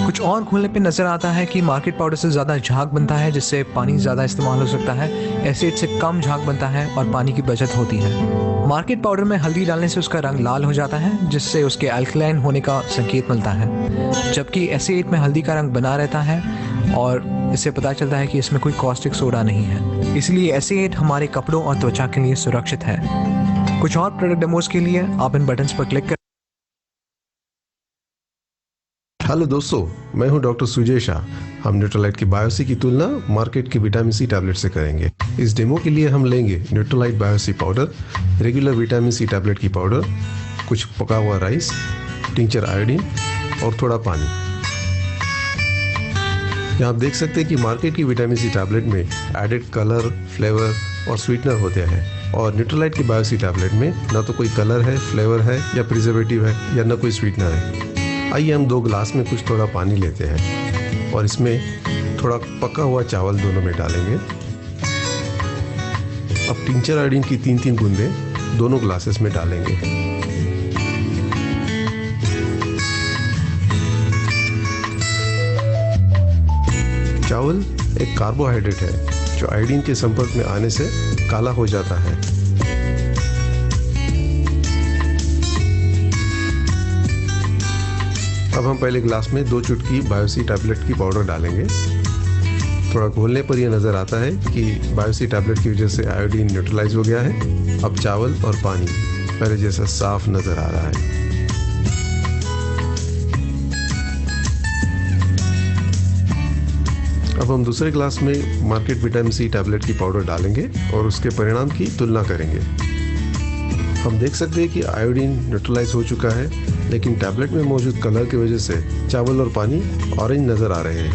कुछ और घोलने पे नज़र आता है कि मार्केट पाउडर से ज़्यादा झाग बनता है जिससे पानी ज़्यादा इस्तेमाल हो सकता है। एसिड से कम झाग बनता है और पानी की बचत होती है। मार्केट पाउडर में हल्दी डालने से उसका रंग लाल हो जाता है जिससे उसके अल्कलाइन होने का संकेत मिलता है, जबकि एसिड में हल्दी का रंग बना रहता है और इससे पता चलता है कि इसमें कोई कॉस्टिक सोडा नहीं है। इसलिए एसिड हमारे कपड़ों और त्वचा के लिए सुरक्षित है। कुछ और प्रोडक्ट डेमोज के लिए आप इन बटन्स पर क्लिक कर। हेलो दोस्तों, मैं हूं डॉक्टर सुजय शाह। हम न्यूट्रोलाइट की बायोसी की तुलना मार्केट की विटामिन सी टैबलेट से करेंगे। इस डेमो के लिए हम लेंगे Nutrilite Bio C powder, regular vitamin C tablet की पाउडर, कुछ पका हुआ राइस, टिंचर आयोडीन और थोड़ा पानी। यहाँ आप देख सकते हैं कि मार्केट की विटामिन सी टैबलेट में एडेड कलर, फ्लेवर और स्वीटनर होते हैं और न्यूट्रोलाइट की बायोसी टैबलेट में ना तो कोई कलर है, फ्लेवर है या प्रिजर्वेटिव है या ना कोई स्वीटनर है। आइए हम 2 ग्लास में कुछ थोड़ा पानी लेते हैं और इसमें थोड़ा पका हुआ चावल दोनों में डालेंगे। अब टिंचर आयोडीन की 3-3 बूंदें दोनों ग्लासेस में डालेंगे। चावल एक कार्बोहाइड्रेट है जो आयोडीन के संपर्क में आने से काला हो जाता है। अब हम पहले ग्लास में 2 चुटकी बायोसी टैबलेट की पाउडर डालेंगे। थोड़ा घोलने पर यह नज़र आता है कि बायोसी टैबलेट की वजह से आयोडीन न्यूट्रलाइज हो गया है। अब चावल और पानी पहले जैसा साफ नज़र आ रहा है। अब हम दूसरे ग्लास में मार्केट विटामिन सी टैबलेट की पाउडर डालेंगे और उसके परिणाम की तुलना करेंगे। हम देख सकते हैं कि आयोडीन न्यूट्रलाइज हो चुका है, लेकिन टैबलेट में मौजूद कलर की वजह से चावल और पानी ऑरेंज नजर आ रहे हैं।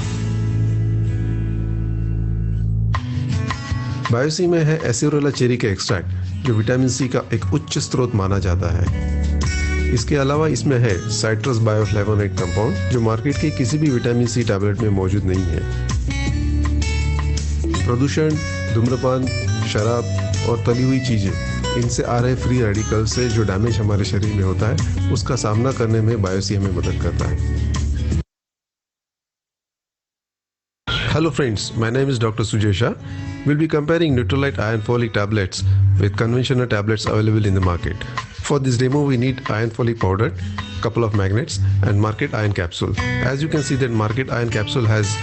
बायोसी में है एसेरोला चेरी का एक्सट्रैक्ट जो विटामिन सी का एक उच्च स्रोत माना जाता है। इसके अलावा इसमें है साइट्रस बायोफ्लेवोनोइड कंपाउंड जो मार्केट के किसी भी विटामिन सी टैबलेट में मौजूद नहीं है। प्रदूषण, धूम्रपान, शराब और तली हुई चीजें, इनसे आ रहे फ्री रेडिकल से जो डैमेज हमारे शरीर में होता है उसका सामना करने में बायोसी हमें मदद करता है। Hello friends, my name is Dr. Sujay Shah. We'll be comparing Nutralite Iron Folic tablets with conventional tablets available in the market. For this demo we need iron folic powder, couple of magnets and market iron capsule. As you can see that market iron capsule has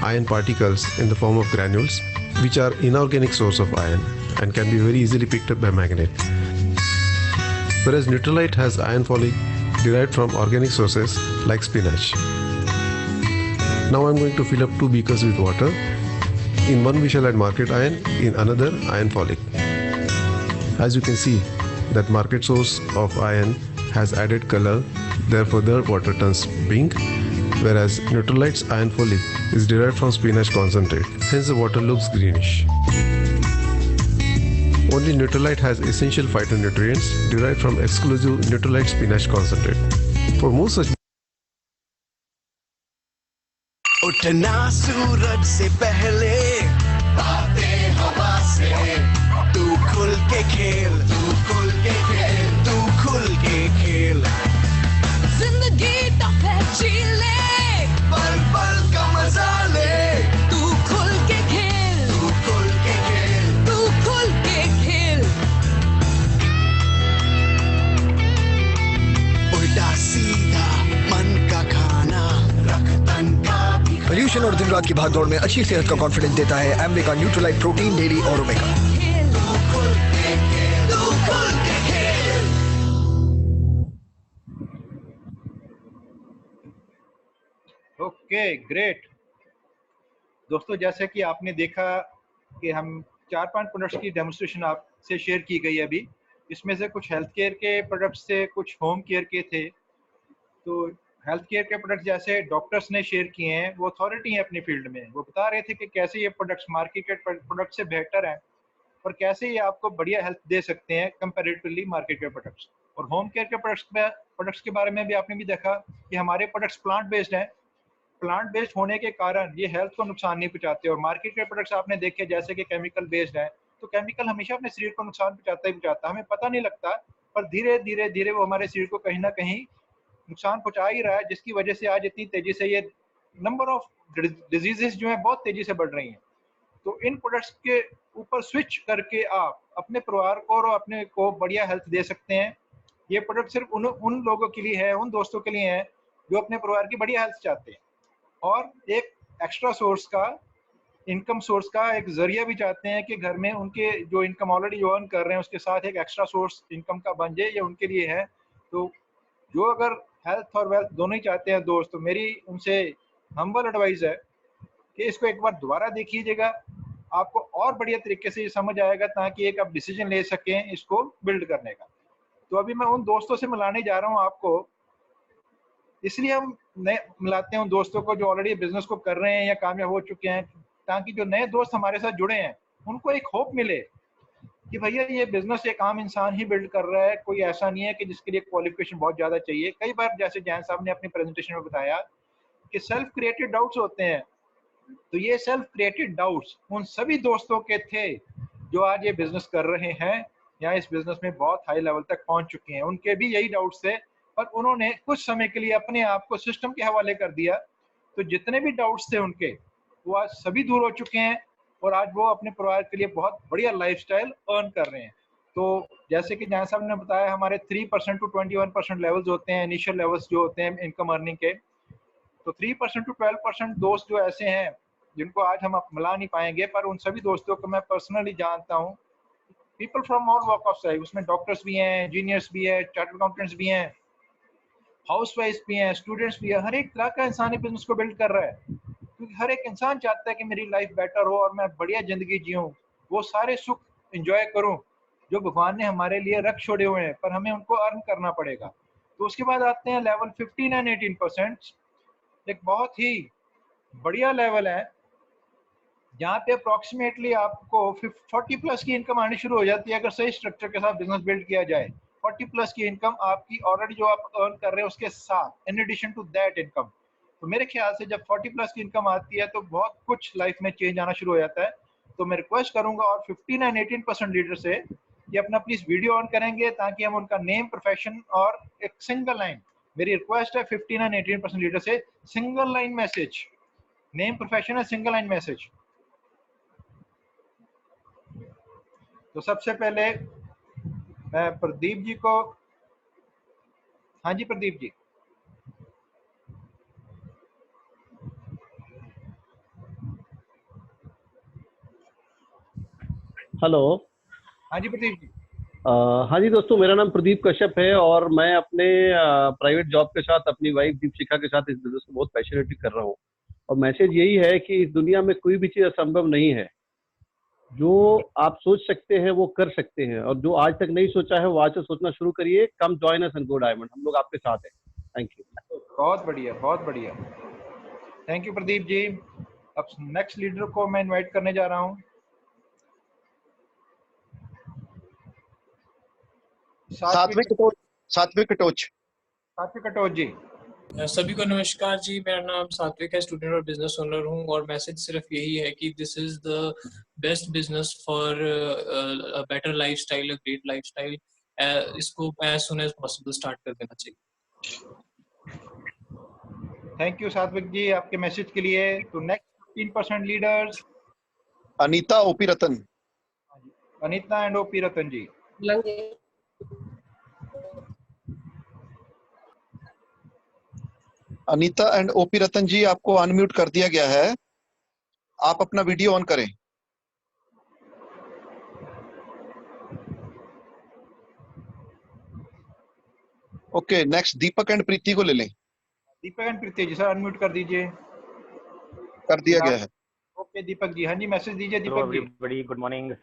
iron particles in the form of granules which are inorganic source of iron and can be very easily picked up by magnet. Whereas Nutralite has iron folic derived from organic sources like spinach. Now I'm going to fill up 2 beakers with water. In one we shall add market iron, in another iron folic. As you can see that market source of iron has added color, therefore the water turns pink, whereas Nutralite's iron folic is derived from spinach concentrate, hence the water looks greenish. Only Nutralite has essential phytonutrients derived from exclusive Nutralite spinach concentrate. For more such उठना सूरज से पहले, बातें हवा से, तू खुल के खेल, तू खुल के खेल, तू खुल के खेल। जिंदगी टफ है जीले, पल पल का मजा ले, तू खुल के खेल, तू खुल के खेल, तू खुल के खेल। उल्टा सीधा मन का खाना, रख तन का पोल्यूशन और दिन रात की भागदौड़ में अच्छी सेहत का कॉन्फिडेंस देता है एम्बिक का न्यूट्रोलाइट प्रोटीन डेली और ओमेगा। ओके, ग्रेट दोस्तों, जैसे कि आपने देखा कि हम 4-5 प्रोडक्ट्स की डेमोन्स्ट्रेशन आपसे शेयर की गई अभी, इसमें से कुछ हेल्थ केयर के प्रोडक्ट्स थे, कुछ होम केयर के थे। तो हेल्थ केयर के प्रोडक्ट्स जैसे डॉक्टर्स ने शेयर किए हैं, वो अथॉरिटी है अपनी फील्ड में, वो बता रहे थे कि कैसे ये प्रोडक्ट्स मार्केट के प्रोडक्ट से बेहतर हैं और कैसे ये आपको बढ़िया हेल्थ दे सकते हैं कंपैरेटिवली मार्केट के प्रोडक्ट्स। और होम केयर के प्रोडक्ट्स के बारे में भी आपने भी देखा कि हमारे प्रोडक्ट्स प्लांट बेस्ड हैं। प्लांट बेस्ड होने के कारण ये हेल्थ को नुकसान नहीं पहुंचाते। और मार्केट के प्रोडक्ट्स आपने देखे जैसे कि केमिकल बेस्ड हैं, तो केमिकल हमेशा अपने शरीर को नुकसान पहुंचाता ही पहुंचाता, हमें पता नहीं लगता, पर धीरे धीरे धीरे वो हमारे शरीर को कहीं ना कहीं नुकसान पहुंचा ही रहा है, जिसकी वजह से आज इतनी तेजी से ये नंबर ऑफ डिजीजेस जो है बहुत तेजी से बढ़ रही हैं। तो इन प्रोडक्ट्स के ऊपर स्विच करके आप अपने परिवार को और अपने को बढ़िया हेल्थ दे सकते हैं। ये प्रोडक्ट सिर्फ उन लोगों के लिए है, उन दोस्तों के लिए है जो अपने परिवार की बढ़िया हेल्थ चाहते हैं और एक एक्स्ट्रा सोर्स का, इनकम सोर्स का एक जरिया भी चाहते हैं कि घर में उनके जो इनकम ऑलरेडी जो अर्न कर रहे हैं उसके साथ एक एक्स्ट्रा सोर्स इनकम का बन जाए, ये उनके लिए है। तो जो अगर हेल्थ और वेल्थ दोनों ही चाहते हैं दोस्त, तो मेरी उनसे हम्बल एडवाइस है कि इसको एक बार दोबारा देखिएगा, आपको और बढ़िया तरीके से ये समझ आएगा ताकि एक आप डिसीजन ले सकें इसको बिल्ड करने का। तो अभी मैं उन दोस्तों से मिलाने जा रहा हूँ आपको, इसलिए हम नए मिलाते हैं उन दोस्तों को जो ऑलरेडी बिजनेस को कर रहे हैं या कामयाब हो चुके हैं, ताकि जो नए दोस्त हमारे साथ जुड़े हैं उनको एक होप मिले कि भैया ये बिजनेस एक आम इंसान ही बिल्ड कर रहा है, कोई ऐसा नहीं है कि जिसके लिए क्वालिफिकेशन बहुत ज्यादा चाहिए। कई बार जैसे जैन साहब ने अपनी प्रेजेंटेशन में बताया कि सेल्फ क्रिएटेड डाउट्स होते हैं, तो ये सेल्फ क्रिएटेड डाउट्स उन सभी दोस्तों के थे जो आज ये बिजनेस कर रहे हैं या इस बिजनेस में बहुत हाई लेवल तक पहुंच चुके हैं। उनके भी यही डाउट्स थे, पर उन्होंने कुछ समय के लिए अपने आप को सिस्टम के हवाले कर दिया। तो जितने भी डाउट्स थे उनके, वो आज सभी दूर हो चुके हैं और आज वो अपने परिवार के लिए बहुत बढ़िया लाइफस्टाइल अर्न कर रहे हैं। तो जैसे कि जहां साहब ने बताया, हमारे 3% टू 21% लेवल्स होते हैं, इनिशियल लेवल्स जो होते हैं इनकम अर्निंग के। तो 3% टू 12% दोस्त जो ऐसे हैं जिनको आज हम मिला नहीं पाएंगे, पर उन सभी दोस्तों को मैं पर्सनली जानता हूँ। People from all walk of life, उसमें डॉक्टर्स भी हैं, इंजीनियर्स भी हैं, चार्टर्ड अकाउंटेंट्स भी हैं, हाउस वाइफ भी हैं, स्टूडेंट्स भी हैं। हर एक तरह का इंसान बिजनेस को बिल्ड कर रहा है, क्योंकि हर एक इंसान चाहता है कि मेरी लाइफ बेटर हो और मैं बढ़िया जिंदगी जीऊं, वो सारे सुख एंजॉय करूं जो भगवान ने हमारे लिए रख छोड़े हुए हैं, पर हमें उनको अर्न करना पड़ेगा। तो उसके बाद आते हैं लेवल 15 एंड 18%। एक बहुत ही बढ़िया लेवल है जहाँ पे अप्रोक्सीमेटली आपको 40 प्लस की इनकम आनी शुरू हो जाती है अगर सही स्ट्रक्चर के साथ बिजनेस बिल्ड किया जाए। 40 प्लस की इनकम आपकी ऑलरेडी जो आप अर्न कर रहे हैं उसके साथ in addition to that income. तो मेरे ख्याल से जब 40 प्लस की इनकम आती है तो बहुत कुछ लाइफ में चेंज आना शुरू हो जाता है। तो मैं रिक्वेस्ट करूंगा और 15 एंड 18% लीडर से कि अपना प्लीज वीडियो ऑन करेंगे ताकि हम उनका नेम, प्रोफेशन और एक सिंगल लाइन, मेरी रिक्वेस्ट है 15 एंड 18% लीडर से single line message, name, profession है, सिंगल लाइन मैसेज। तो सबसे पहले मैं प्रदीप जी को, हाँ जी प्रदीप जी, हेलो। हाँ जी प्रदीप जी। हाँ जी दोस्तों, मेरा नाम प्रदीप कश्यप है और मैं अपने प्राइवेट जॉब के साथ अपनी वाइफ दीपशिखा के साथ इस बिजनेस को बहुत पैशनेटली कर रहा हूँ। और मैसेज यही है कि इस दुनिया में कोई भी चीज़ असंभव नहीं है। जो आप सोच सकते हैं वो कर सकते हैं, और जो आज तक नहीं सोचा है वो आज से सोचना शुरू करिए। Come join us and go diamond, हम लोग आपके साथ हैं। Thank you. बहुत बढ़िया, बहुत बढ़िया, थैंक यू प्रदीप जी। अब नेक्स्ट लीडर को मैं इनवाइट करने जा रहा हूँ। सात्विक कटोच। सात्विक कटोच जी। सभी को नमस्कार जी, मेरा नाम सात्विक है, स्टूडेंट और बिजनेस ओनर हूँ। और मैसेज सिर्फ यही है कि this is the best business for a better lifestyle, a great lifestyle. इसको as soon as possible start कर देना चाहिए। थैंक यू सात्विक जी आपके मैसेज के लिए। तो next 15% leaders, Anita OP Ratan. Anita and OP Ratan ji. Anita and OP Ratan ji, आपको अनम्यूट कर दिया गया है, आप अपना वीडियो ऑन करें। Okay, next Deepak and Preeti को ले लें। Deepak and Preeti ji, sir unmute कर दीजिए। कर दिया गया है। ओके दीपक जी, हाँ जी मैसेज दीजिए दीपक जी। बड़ी गुड मॉर्निंग।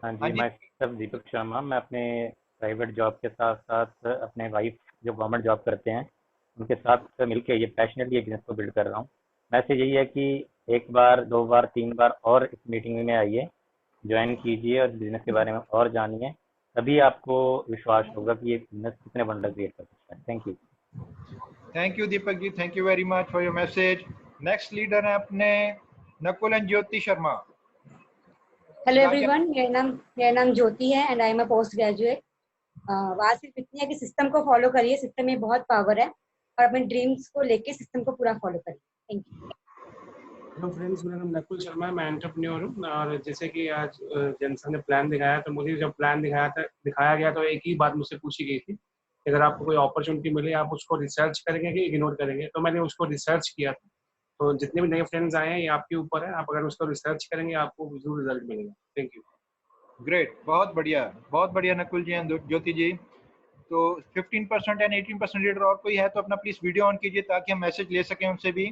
हाँ हाँ जी, जी। मैं सब दीपक शर्मा। मैं अपने प्राइवेट जॉब के साथ साथ अपने वाइफ जो गवर्नमेंट जॉब करते हैं उनके साथ मिलके ये पैशनेटली बिजनेस को बिल्ड कर रहा हूँ। मैसेज यही है कि एक बार, दो बार, तीन बार और इस मीटिंग में आइए, ज्वाइन कीजिए और बिजनेस के बारे में और जानिए, तभी आपको विश्वास होगा कि ये बिजनेस कितने वंडर क्रिएट कर सकता है। Thank you. Thank you Deepak ji, thank you very much for your message. Next leader है अपने Nakul and Jyoti Sharma. Hello everyone, मेरा नाम ज्योति है and I am a post graduate. बात सिर्फ इतनी है कि सिस्टम को फॉलो करिए, सिस्टम में बहुत पावर है और अपने ड्रीम्स को लेके सिस्टम को पूरा फॉलो करिए। Thank you. हेलो फ्रेंड्स, मेरा नाम नकुल शर्मा है, मैं एंटरप्रेन्योर हूँ। और जैसे कि आज जेंसन ने प्लान दिखाया, तो मुझे जब प्लान दिखाया गया तो एक ही बात मुझसे पूछी गई थी, अगर आपको कोई अपॉर्चुनिटी मिले आप उसको रिसर्च करेंगे कि इग्नोर करेंगे। तो मैंने उसको रिसर्च किया था। तो जितने भी नए फ्रेंड्स आए हैं ये आपके ऊपर है, आप अगर उसको रिसर्च करेंगे आपको जरूर रिजल्ट मिलेगा। Thank you. ग्रेट, बहुत बढ़िया नकुल जी एंड ज्योति जी। तो 15% एंड 18% लीडर और कोई है तो अपना प्लीज वीडियो ऑन कीजिए ताकि हम मैसेज ले सकें उनसे भी।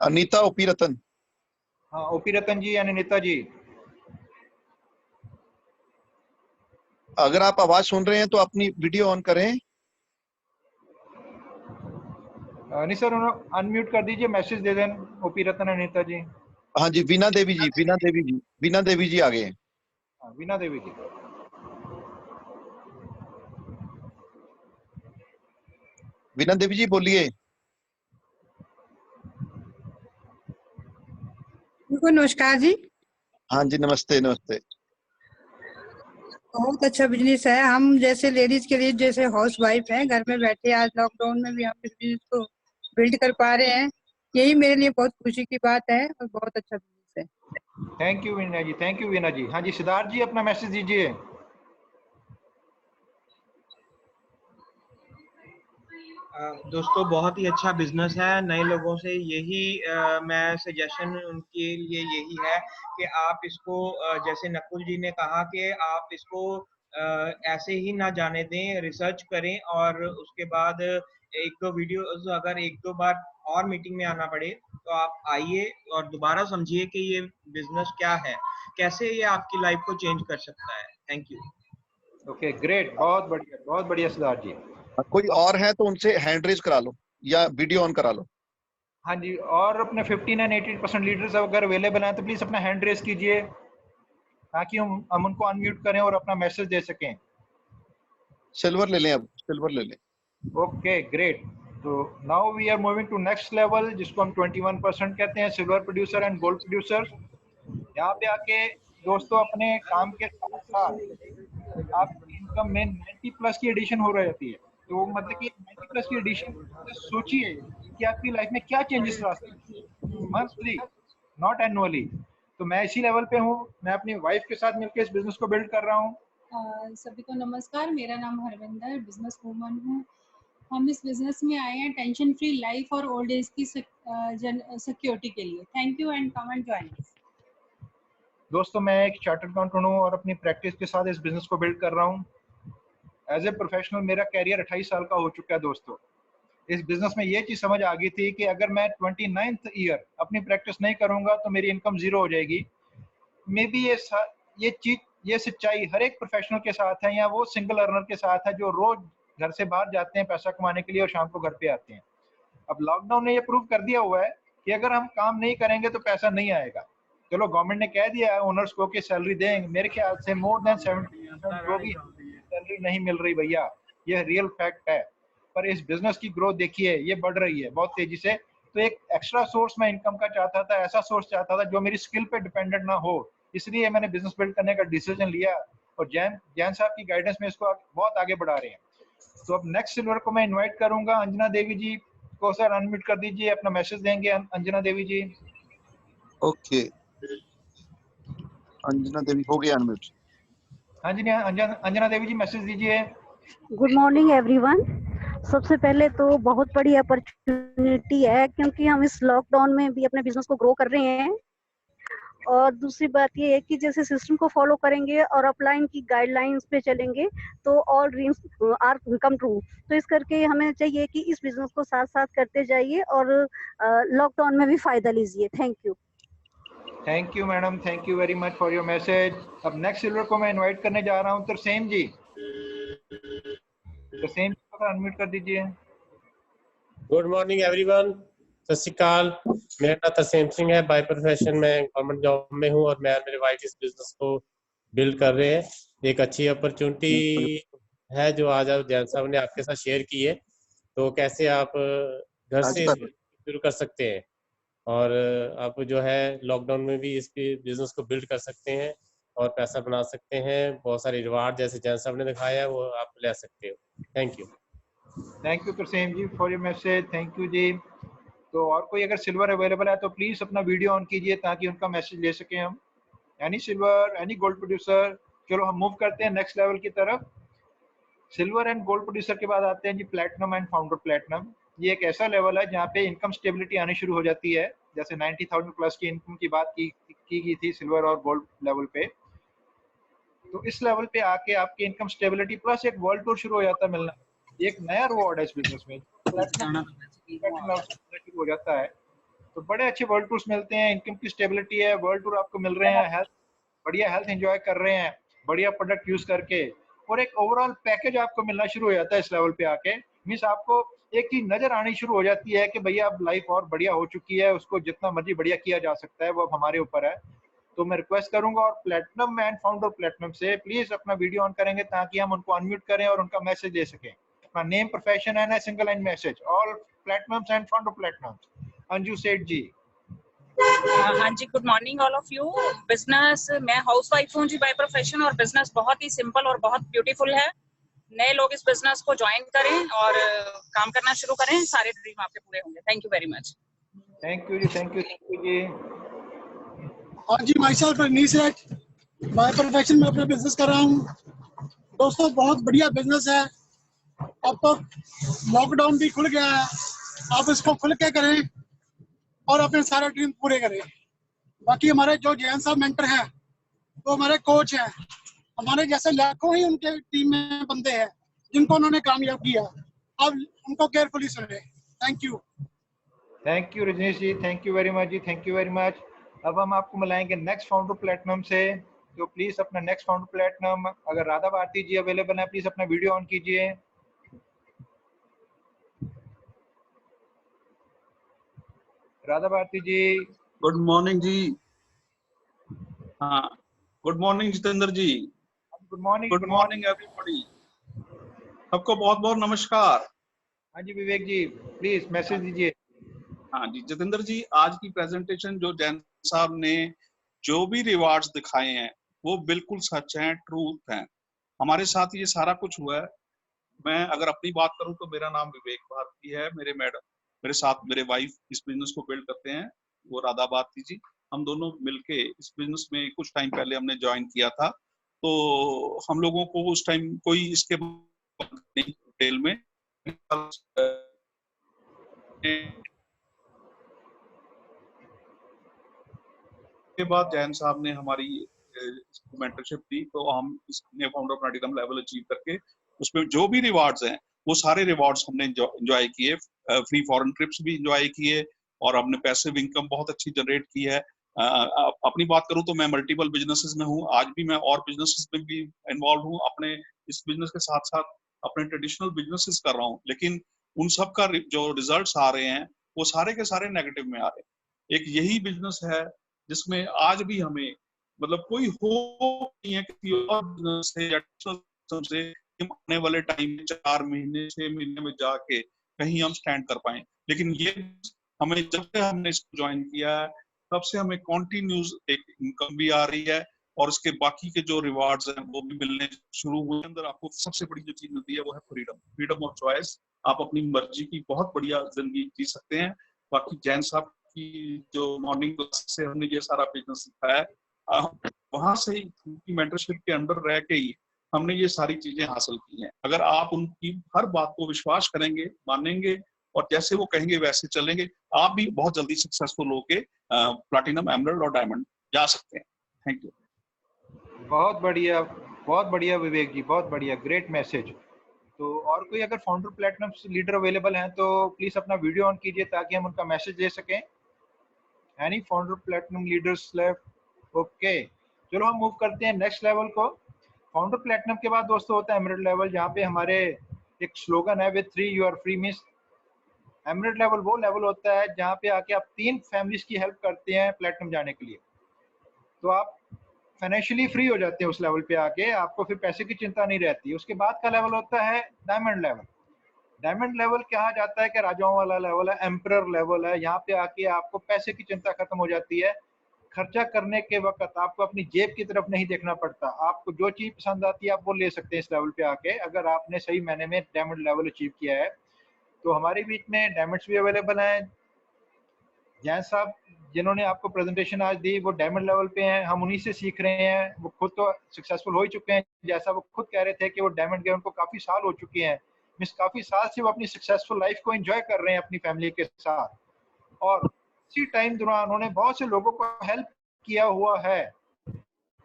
अनीता ओपी रतन। हाँ, ओपी रतन जी एंड अनीता जी। अगर आप आवाज सुन रहे हैं तो अपनी वीडियो ऑन करें। नहीं सर, अनम्यूट कर दीजिए, मैसेज दे दें ओपी रतन अनीता जी। हाँ जी, वीना देवी जी आ गए हैं। वीना देवी जी। वीना देवी जी बोलिए। नमस्कार जी। हाँ जी, नमस्ते नमस्ते। बहुत अच्छा बिजनेस है। हम जैसे लेडीज के लिए, जैसे हाउस वाइफ है, घर में बैठे आज लॉकडाउन में भी हम इस बिजनेस को बिल्ड कर पा रहे हैं, यही मेरे लिए बहुत खुशी की बात है और बहुत अच्छा बिजनेस है। Thank you Veena ji, thank you Veena ji. हाँ जी, सिद्धार्थ जी अपना मैसेज दीजिए। दोस्तों, बहुत ही अच्छा बिजनेस है। नए लोगों से यही मैं सजेशन उनके लिए यही है कि आप इसको जैसे नकुल जी ने कहा कि आप इसको ऐसे ही ना जाने दें, रिसर्च करें और उसके बाद एक दो वीडियोस, अगर एक दो बार और मीटिंग में आना पड़े तो आप आइए और दोबारा समझिए कि ये बिजनेस क्या है, कैसे ये आपकी लाइफ को चेंज कर सकता है। Thank you. ओके, ग्रेट, बहुत बढ़िया सिद्धार्थ जी। कोई और है तो उनसे हैंड रेज करा लो या वीडियो ऑन करा लो। हाँ जी, और अपने 15 एंड 18% लीडर्स अगर अवेलेबल हैं तो प्लीज अपना हैंड रेज कीजिए ताकि हम उनको अनम्यूट करें और अपना मैसेज दे सकें। सिल्वर ले लें, अब सिल्वर ले लें। Okay, great. तो now we are moving to next level, जिसको हम 21% कहते हैं, silver producer and gold producer. यहाँ पे आके दोस्तों अपने काम के साथ साथ आपकी इनकम में 90 प्लस की एडिशन हो रही है। तो मतलब कि 90 प्लस की एडिशन, सोचिए कि आपकी लाइफ में क्या चेंजेस ला सकते हैं मंथली, नॉट एनुअली। तो मैं इसी लेवल पे हूँ, मैं अपनी वाइफ के साथ मिलकर इस बिजनेस को बिल्ड कर रहा हूँ। सभी को नमस्कार, मेरा नाम हरविंदर, बिजनेस वूमन हूँ। हम इस बिजनेस में आए हैं टेंशन फ्री लाइफ और ओल्ड एज की सिक्योरिटी के लिए। Thank you and come and join us. दोस्तों, मैं एक चार्टर्ड अकाउंटेंट हूँ और अपनी प्रैक्टिस के साथ इस बिजनेस को बिल्ड कर रहा हूँ। एज ए प्रोफेशनल मेरा कैरियर 28 साल का हो चुका है दोस्तों। इस बिजनेस में ये चीज समझ आ गई थी कि अगर मैं 29th ईयर अपनी प्रैक्टिस नहीं करूंगा तो मेरी इनकम जीरो हो जाएगी। मे बी ये सच्चाई हर एक प्रोफेशनल के साथ है या वो सिंगल अर्नर के साथ है जो रोज घर से बाहर जाते हैं पैसा कमाने के लिए और शाम को घर पे आते हैं। अब लॉकडाउन ने ये प्रूव कर दिया हुआ है कि अगर हम काम नहीं करेंगे तो पैसा नहीं आएगा। चलो, गवर्नमेंट ने कह दिया है ओनर्स को कि सैलरी देंगे, मेरे ख्याल से मोर देन 70% जो भी सैलरी नहीं मिल रही भैया, ये रियल फैक्ट है। पर इस बिजनेस की ग्रोथ देखिए, ये बढ़ रही है बहुत तेजी से। तो एक एक्स्ट्रा सोर्स मैं इनकम का चाहता था, ऐसा सोर्स चाहता था जो मेरी स्किल पे डिपेंडेंट ना हो, इसलिए मैंने बिजनेस बिल्ड करने का डिसीजन लिया और जैन साहब की गाइडेंस में इसको बहुत आगे बढ़ा रहे हैं। तो अब नेक्स्ट सिल्वर को मैं इन्वाइट करूंगा, अंजना देवी जी को। सर अनम्यूट कर दीजिए, अपना मैसेज देंगे अंजना देवी जी। ओके, अंजना देवी हो गया अनम्यूट। हाँ जी, अंजना देवी जी मैसेज दीजिए। Good morning everyone. सबसे पहले तो बहुत बड़ी अपॉर्चुनिटी है क्योंकि हम इस लॉकडाउन में भी अपने बिजनेस को ग्रो कर रहे हैं। और दूसरी बात ये है कि जैसे सिस्टम को फॉलो करेंगे और अपलाइन की गाइडलाइंस पे चलेंगे तो all dreams are come true. तो इस करके हमें चाहिए कि इस बिजनेस को साथ साथ करते जाइए और लॉकडाउन में भी फायदा लीजिए। Thank you. Thank you madam, thank you very much for your message. अब नेक्स्ट सिल्वर को मैं इनवाइट करने जा रहा हूँ तरसेम जी। तरसेम जी को अनम्यूट कर दीजिए। गुड मॉर्निंग एवरीवन, सत श्री अकाल। मेरा नाम तरसेम सिंह है। बाय प्रोफेशन मैं गवर्नमेंट जॉब में हूँ और मैं और मेरे वाइफ इस बिजनेस को बिल्ड कर रहे हैं। एक अच्छी अपॉर्चुनिटी है जो आज आप जैन साहब ने आपके साथ शेयर की है, तो कैसे आप घर से शुरू कर सकते हैं और आप जो है लॉकडाउन में भी इस बिजनेस को बिल्ड कर सकते हैं और पैसा बना सकते हैं। बहुत सारे रिवार्ड जैसे जैन साहब ने दिखाया है वो आप ले सकते हो। Thank you. Thank you Tarsem ji for your message, thank you जी। तो और कोई अगर सिल्वर अवेलेबल है तो प्लीज अपना वीडियो ऑन कीजिए ताकि उनका मैसेज ले सकें हम। Any silver, any gold producer. चलो हम मूव करते हैं नेक्स्ट लेवल की तरफ। सिल्वर एंड गोल्ड प्रोड्यूसर के बाद आते हैं जी प्लैटिनम एंड फाउंडर प्लैटिनम। ये एक ऐसा लेवल है जहाँ पे इनकम स्टेबिलिटी आनी शुरू हो जाती है। जैसे 90,000 प्लस की इनकम की बात की गई थी सिल्वर और गोल्ड लेवल पे, तो इस लेवल पे आके आपकी इनकम स्टेबिलिटी प्लस एक वर्ल्ड टूर शुरू हो जाता है मिलना। एक नया रिवॉर्ड है इस बिजनेस में, शुरू हो जाता है तो बड़े अच्छे वर्ल्ड टूर्स मिलते हैं, इनकम की स्टेबिलिटी है, वर्ल्ड टूर आपको मिल रहे हैं, हेल्थ बढ़िया हेल्थ एंजॉय कर रहे हैं बढ़िया प्रोडक्ट यूज करके, और एक ओवरऑल पैकेज आपको मिलना शुरू हो जाता है इस लेवल पे आके। मीन्स आपको एक चीज नजर आनी शुरू हो जाती है कि भैया अब लाइफ और बढ़िया हो चुकी है, उसको जितना मर्जी बढ़िया किया जा सकता है, वो अब हमारे ऊपर है। तो मैं रिक्वेस्ट करूंगा और प्लैटिनम एंड फाउंडर प्लैटिनम से प्लीज अपना वीडियो ऑन करेंगे ताकि हम उनको अनम्यूट करें और उनका मैसेज दे सकें। अपना name, profession and single line message. All platinums and founder platinums. Anju Seth ji. हाँ जी, good morning all of you. Business, मैं हाउसवाइफ हूँ जी बाय प्रोफेशन, और बिजनेस बहुत ही सिंपल और बहुत ब्यूटीफुल है। नए लोग इस बिजनेस को ज्वाइन करें और काम करना शुरू करें, सारे ड्रीम आपके पूरे होंगे। Thank you very much. Thank you जी, थैंक यू जी। हाँ जी, माई सेल्फ रजनीश सेठ, बाय प्रोफेशन में अपना बिजनेस कर रहा हूँ। दोस्तों बहुत बढ़िया बिजनेस है। अब तो लॉकडाउन भी खुल गया है, आप इसको खुल के करें और अपने सारे ड्रीम पूरे करें। बाकी हमारे जो जैन साहब मेंटर हैं वो हमारे कोच हैं, हमारे जैसे लाखों ही उनके टीम में बंदे हैं जिनको उन्होंने कामयाब किया। अब उनको केयरफुली सुने। Thank you Rajneesh ji, thank you very much ji, thank you very much. अब हम आपको मिलाएंगे नेक्स्ट फाउंडर प्लैटिनम से, तो प्लीज अपना नेक्स्ट फाउंडर प्लैटिनम, अगर राधा भारती जी अवेलेबल है प्लीज अपना वीडियो ऑन कीजिए। राधा भारती जी। गुड मॉर्निंग जी। हाँ, good morning Jitendra ji. Good morning. Good morning everybody. सबको बहुत बहुत नमस्कार। हाँ जी विवेक जी, प्लीज मैसेज दीजिए। हाँ जी जितेंद्र जी, आज की प्रेजेंटेशन जो जैन साहब ने जो भी रिवार्ड्स दिखाए हैं वो बिल्कुल सच हैं, ट्रूथ हैं। हमारे साथ ये सारा कुछ हुआ है। मैं अगर अपनी बात करूं तो मेरा नाम विवेक भारती है, मेरे साथ मेरे वाइफ इस बिजनेस को बिल्ड करते हैं, वो राधा भारती जी। हम दोनों मिलके इस बिजनेस में कुछ टाइम पहले हमने ज्वाइन किया था, तो हम लोगों को उस टाइम कोई इसके डिटेल में के बाद जैन साहब ने हमारी मेंटरशिप दी, तो हम इसने फाउंडर प्लैटिनम लेवल अचीव करके उसमें जो भी रिवार्ड्स हैं वो सारे रिवार्ड्स हमने एंजॉय किए। फ्री फॉरेन ट्रिप्स भी एंजॉय किए और हमने पैसिव इनकम बहुत अच्छी जनरेट की है। अपनी बात करूं तो मैं मल्टीपल बिजनेसेस में हूं, आज भी मैं और बिजनेसेस में भी इन्वॉल्व हूं। अपने इस बिजनेस के साथ साथ अपने ट्रेडिशनल बिजनेसेस कर रहा हूं, लेकिन उन सब का जो रिजल्ट्स आ रहे हैं वो सारे के सारे नेगेटिव में आ रहे हैं। एक यही बिजनेस है जिसमें आज भी हमें मतलब कोई होप नहीं है किसी और बिजनेस से या से हम आने वाले टाइम में 4 महीने 6 महीने में जाके कहीं हम स्टैंड कर पाए। लेकिन ये हमें जब से हमने इसको ज्वाइन किया है तब से हमें कॉन्टिन्यूस एक इनकम भी आ रही है और इसके बाकी के जो रिवार्ड्स हैं वो भी मिलने शुरू हुए। अंदर आपको सबसे बड़ी जो चीज मिलती है वो है फ्रीडम ऑफ चॉइस। आप अपनी मर्जी की बहुत बढ़िया जिंदगी जी सकते हैं। बाकी जैन साहब की जो मॉर्निंग क्लास से हमने ये सारा बिजनेस सिखाया है, वहां से ही मेंटरशिप के अंडर रह के ही हमने ये सारी चीजें हासिल की हैं। अगर आप उनकी हर बात को विश्वास करेंगे, मानेंगे और जैसे वो कहेंगे वैसे चलेंगे, आप भी बहुत जल्दी सक्सेसफुल होके प्लैटिनम, एमराल्ड और डायमंड जा सकते हैं। Thank you. बहुत बढ़िया विवेक जी, बहुत बढ़िया, ग्रेट मैसेज। तो और कोई अगर फाउंडर प्लैटिनम लीडर अवेलेबल हैं तो प्लीज अपना वीडियो ऑन कीजिए ताकि हम उनका मैसेज दे सकें। Any founder platinum leaders left? Okay, चलो हम मूव करते हैं नेक्स्ट लेवल को। फाउंडर प्लेटिनम के बाद दोस्तों होता है एमरेल्ड लेवल, जहाँ पे हमारे एक स्लोगन है with 3 you are free. Miss emerald level वो लेवल होता है जहाँ पे आके आप 3 फैमिलीज की हेल्प करते हैं प्लेटिनम जाने के लिए, तो आप फाइनेंशियली फ्री हो जाते हैं उस लेवल पे आके, आपको फिर पैसे की चिंता नहीं रहती। उसके बाद का लेवल होता है डायमंड लेवल। डायमंड लेवल कहा जाता है कि राजाओं वाला लेवल है, एम्परर लेवल है। यहाँ पे आके आपको पैसे की चिंता खत्म हो जाती है। खर्चा करने के वक्त आपको अपनी जेब की तरफ नहीं देखना पड़ता, आपको जो चीज पसंद आती है आप वो ले सकते हैं इस लेवल पे आके, अगर आपने सही महीने में डायमंड लेवल अचीव किया है। तो हमारे बीच में डायमंड्स भी अवेलेबल हैं। जैन साहब जिन्होंने आपको प्रेजेंटेशन आज दी वो डायमंड लेवल पे हैं, हम उन्हीं से सीख रहे हैं। वो खुद तो सक्सेसफुल हो ही चुके हैं, जैसा वो खुद कह रहे थे कि वो डायमंड गए उनको काफी साल हो चुके हैं। मीन्स काफी साल से वो अपनी सक्सेसफुल लाइफ को एंजॉय कर रहे हैं अपनी फैमिली के साथ, और इसी टाइम दौरान उन्होंने बहुत से लोगों को हेल्प किया हुआ है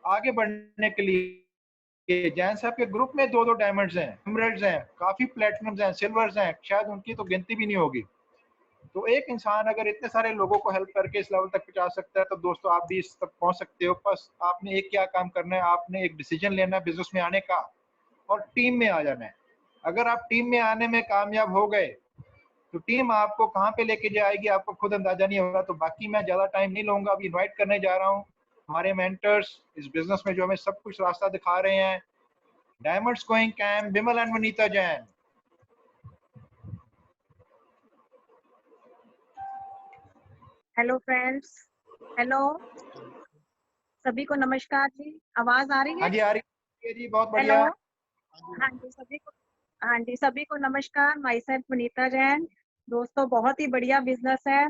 आगे बढ़ने के लिए। जैन साहब के ग्रुप में 2-2 डायमंड्स हैं, एमरेल्ड्स हैं, काफी प्लेटिनम्स हैं, सिल्वर्स हैं, शायद उनकी तो गिनती भी नहीं होगी। तो एक इंसान अगर इतने सारे लोगों को हेल्प करके इस लेवल तक पहुंचा सकता है, तो दोस्तों आप भी इस तक पहुंच सकते हो। बस आपने एक क्या काम करना है, आपने एक डिसीजन लेना है बिजनेस में आने का और टीम में आ जाना है। अगर आप टीम में आने में कामयाब हो गए तो टीम आपको कहाँ पे लेके जाएगी आपको खुद अंदाजा नहीं होगा। तो बाकी मैं ज्यादा टाइम नहीं लूंगा, अभी इनवाइट करने जा रहा हूँ हमारे मेंटर्स इस बिजनेस में जो हमें सब कुछ रास्ता दिखा रहे हैं, diamonds going camp, Vimal and Vanita Jain. Hello friends, hello सभी को नमस्कार जी। आवाज आ रही है? हाँ जी आ रही है जी, बहुत बढ़िया। हाँ जी सभी को नमस्कार। My self Vanita Jain. दोस्तों बहुत ही बढ़िया बिजनेस है।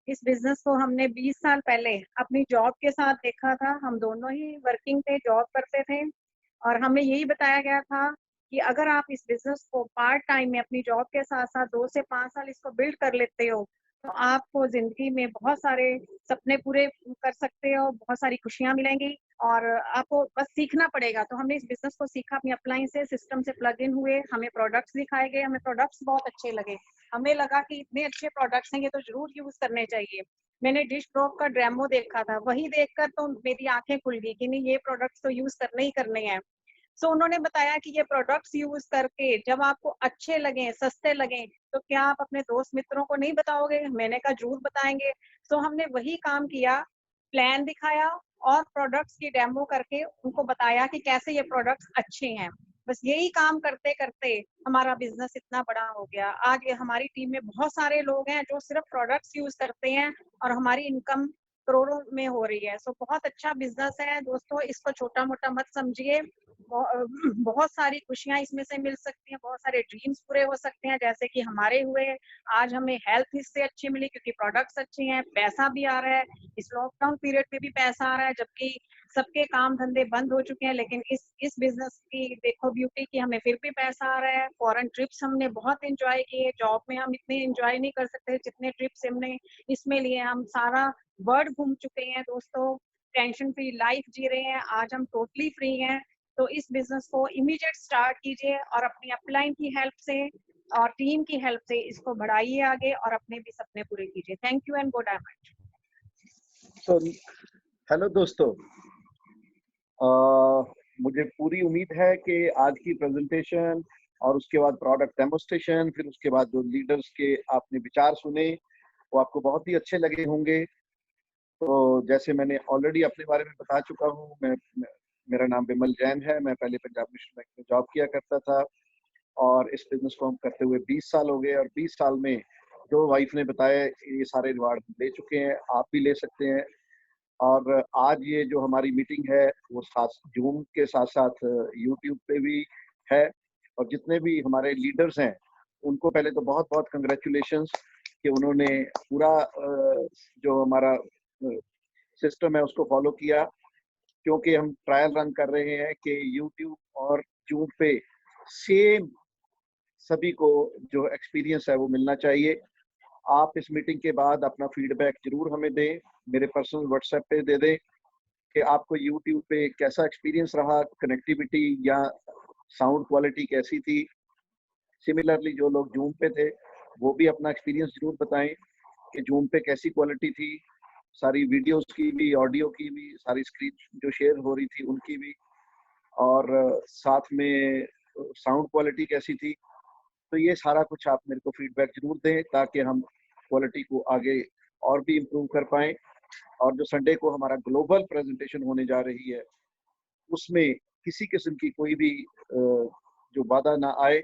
इस बिजनेस को हमने 20 साल पहले अपनी जॉब के साथ देखा था। हम दोनों ही वर्किंग थे, जॉब करते थे, और हमें यही बताया गया था कि अगर आप इस बिजनेस को पार्ट टाइम में अपनी जॉब के साथ साथ 2 से 5 साल इसको बिल्ड कर लेते हो तो आपको जिंदगी में बहुत सारे सपने पूरे कर सकते हो, बहुत सारी खुशियां मिलेंगी, और आपको बस सीखना पड़ेगा। तो हमने इस बिजनेस को सीखा, अपनी अपलाइन से सिस्टम से प्लग इन हुए, हमें प्रोडक्ट्स दिखाए गए, हमें प्रोडक्ट्स बहुत अच्छे लगे। हमें लगा कि इतने अच्छे प्रोडक्ट्स हैं, ये तो जरूर यूज करने चाहिए। मैंने डिश ड्रॉप का डेमो देखा था, वही देखकर तो मेरी आंखें खुल गई कि नहीं, ये प्रोडक्ट्स तो यूज करने ही करने हैं। सो उन्होंने बताया कि ये प्रोडक्ट्स यूज करके जब आपको अच्छे लगे, सस्ते लगे, तो क्या आप अपने दोस्त मित्रों को नहीं बताओगे? मैंने कहा जरूर बताएंगे। सो हमने वही काम किया, प्लान दिखाया और प्रोडक्ट्स की डेमो करके उनको बताया कि कैसे ये प्रोडक्ट्स अच्छे हैं। बस यही काम करते करते हमारा बिजनेस इतना बड़ा हो गया। आज ये हमारी टीम में बहुत सारे लोग हैं जो सिर्फ प्रोडक्ट्स यूज करते हैं और हमारी इनकम करोड़ों में हो रही है। सो बहुत अच्छा बिजनेस है दोस्तों, इसको छोटा मोटा मत समझिए। बहुत सारी खुशियां इसमें से मिल सकती हैं, बहुत सारे ड्रीम्स पूरे हो सकते हैं, जैसे कि हमारे हुए। आज हमें हेल्थ इससे अच्छी मिली क्योंकि प्रोडक्ट्स अच्छे हैं, पैसा भी आ रहा है। इस लॉकडाउन पीरियड में भी पैसा आ रहा है, जबकि सबके काम धंधे बंद हो चुके हैं, लेकिन इस बिजनेस की देखो ब्यूटी कि हमें फिर भी पैसा आ रहा है। फॉरेन ट्रिप्स हमने बहुत एंजॉय किए, जॉब में हम इतने एंजॉय नहीं कर सकते जितने ट्रिप्स हमने इसमें लिए। हम सारा वर्ल्ड घूम चुके हैं दोस्तों, टेंशन फ्री लाइफ जी रहे हैं। आज हम टोटली फ्री हैं। तो इस बिजनेस को इमीडिएट स्टार्ट कीजिए और अपनी अपलाइन की हेल्प से और टीम की हेल्प से इसको बढ़ाइए आगे और अपने भी सपने पूरे कीजिए। Thank you and good diamond. तो हेलो दोस्तों, मुझे पूरी उम्मीद है कि आज की प्रेजेंटेशन और उसके बाद प्रोडक्ट डेमोस्ट्रेशन, फिर उसके बाद जो लीडर्स के आपने विचार सुने वो आपको बहुत ही अच्छे लगे होंगे। तो जैसे मैंने ऑलरेडी अपने बारे में बता चुका हूँ, मेरा नाम विमल जैन है। मैं पहले पंजाब नेशनल बैंक में जॉब किया करता था और इस बिजनेस को हम करते हुए 20 साल हो गए, और 20 साल में जो वाइफ ने बताया ये सारे रिवार्ड ले चुके हैं, आप भी ले सकते हैं। और आज ये जो हमारी मीटिंग है वो जूम के साथ साथ यूट्यूब पे भी है, और जितने भी हमारे लीडर्स हैं उनको पहले तो बहुत बहुत कंग्रेचुलेशंस कि उन्होंने पूरा जो हमारा सिस्टम है उसको फॉलो किया, क्योंकि हम ट्रायल रन कर रहे हैं कि यूट्यूब और जूम पे सेम सभी को जो एक्सपीरियंस है वो मिलना चाहिए। आप इस मीटिंग के बाद अपना फीडबैक जरूर हमें दें, मेरे पर्सनल व्हाट्सएप पे दे दें कि आपको यूट्यूब पे कैसा एक्सपीरियंस रहा, कनेक्टिविटी या साउंड क्वालिटी कैसी थी। सिमिलरली जो लोग जूम पे थे वो भी अपना एक्सपीरियंस जरूर बताएं कि जूम पे कैसी क्वालिटी थी सारी वीडियोस की भी, ऑडियो की भी, सारी स्क्रीन जो शेयर हो रही थी उनकी भी, और साथ में साउंड क्वालिटी कैसी थी। तो ये सारा कुछ आप मेरे को फीडबैक जरूर दें ताकि हम क्वालिटी को आगे और भी इम्प्रूव कर पाएं। और जो संडे को हमारा ग्लोबल प्रेजेंटेशन होने जा रही है उसमें किसी किस्म की कोई भी जो बाधा ना आए।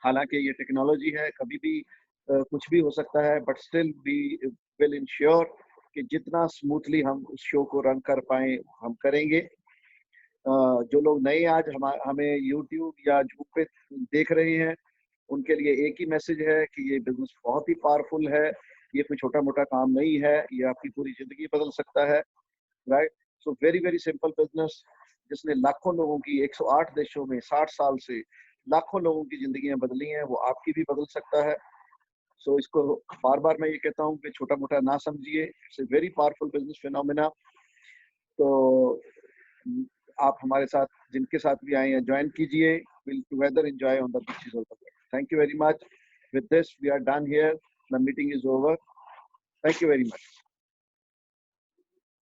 हालांकि ये टेक्नोलॉजी है, कभी भी कुछ भी हो सकता है, but still we will ensure कि जितना स्मूथली हम उस शो को रन कर पाए हम करेंगे। जो लोग नए आज हमें यूट्यूब या जूम पे देख रहे हैं उनके लिए एक ही मैसेज है कि ये बिजनेस बहुत ही पावरफुल है, ये कोई छोटा मोटा काम नहीं है, ये आपकी पूरी जिंदगी बदल सकता है, right. So very very simple business जिसने लाखों लोगों की 108 देशों में 60 साल से लाखों लोगों की जिंदगियां बदली हैं, वो आपकी भी बदल सकता है। सो इसको बार बार मैं ये कहता हूँ कि छोटा मोटा ना समझिए, it's a very powerful business phenomena. तो आप हमारे साथ जिनके साथ भी आए हैं ज्वाइन कीजिए, will together enjoy on the beaches of the world. Thank you very much. With this we are done here, the meeting is over. Thank you very much.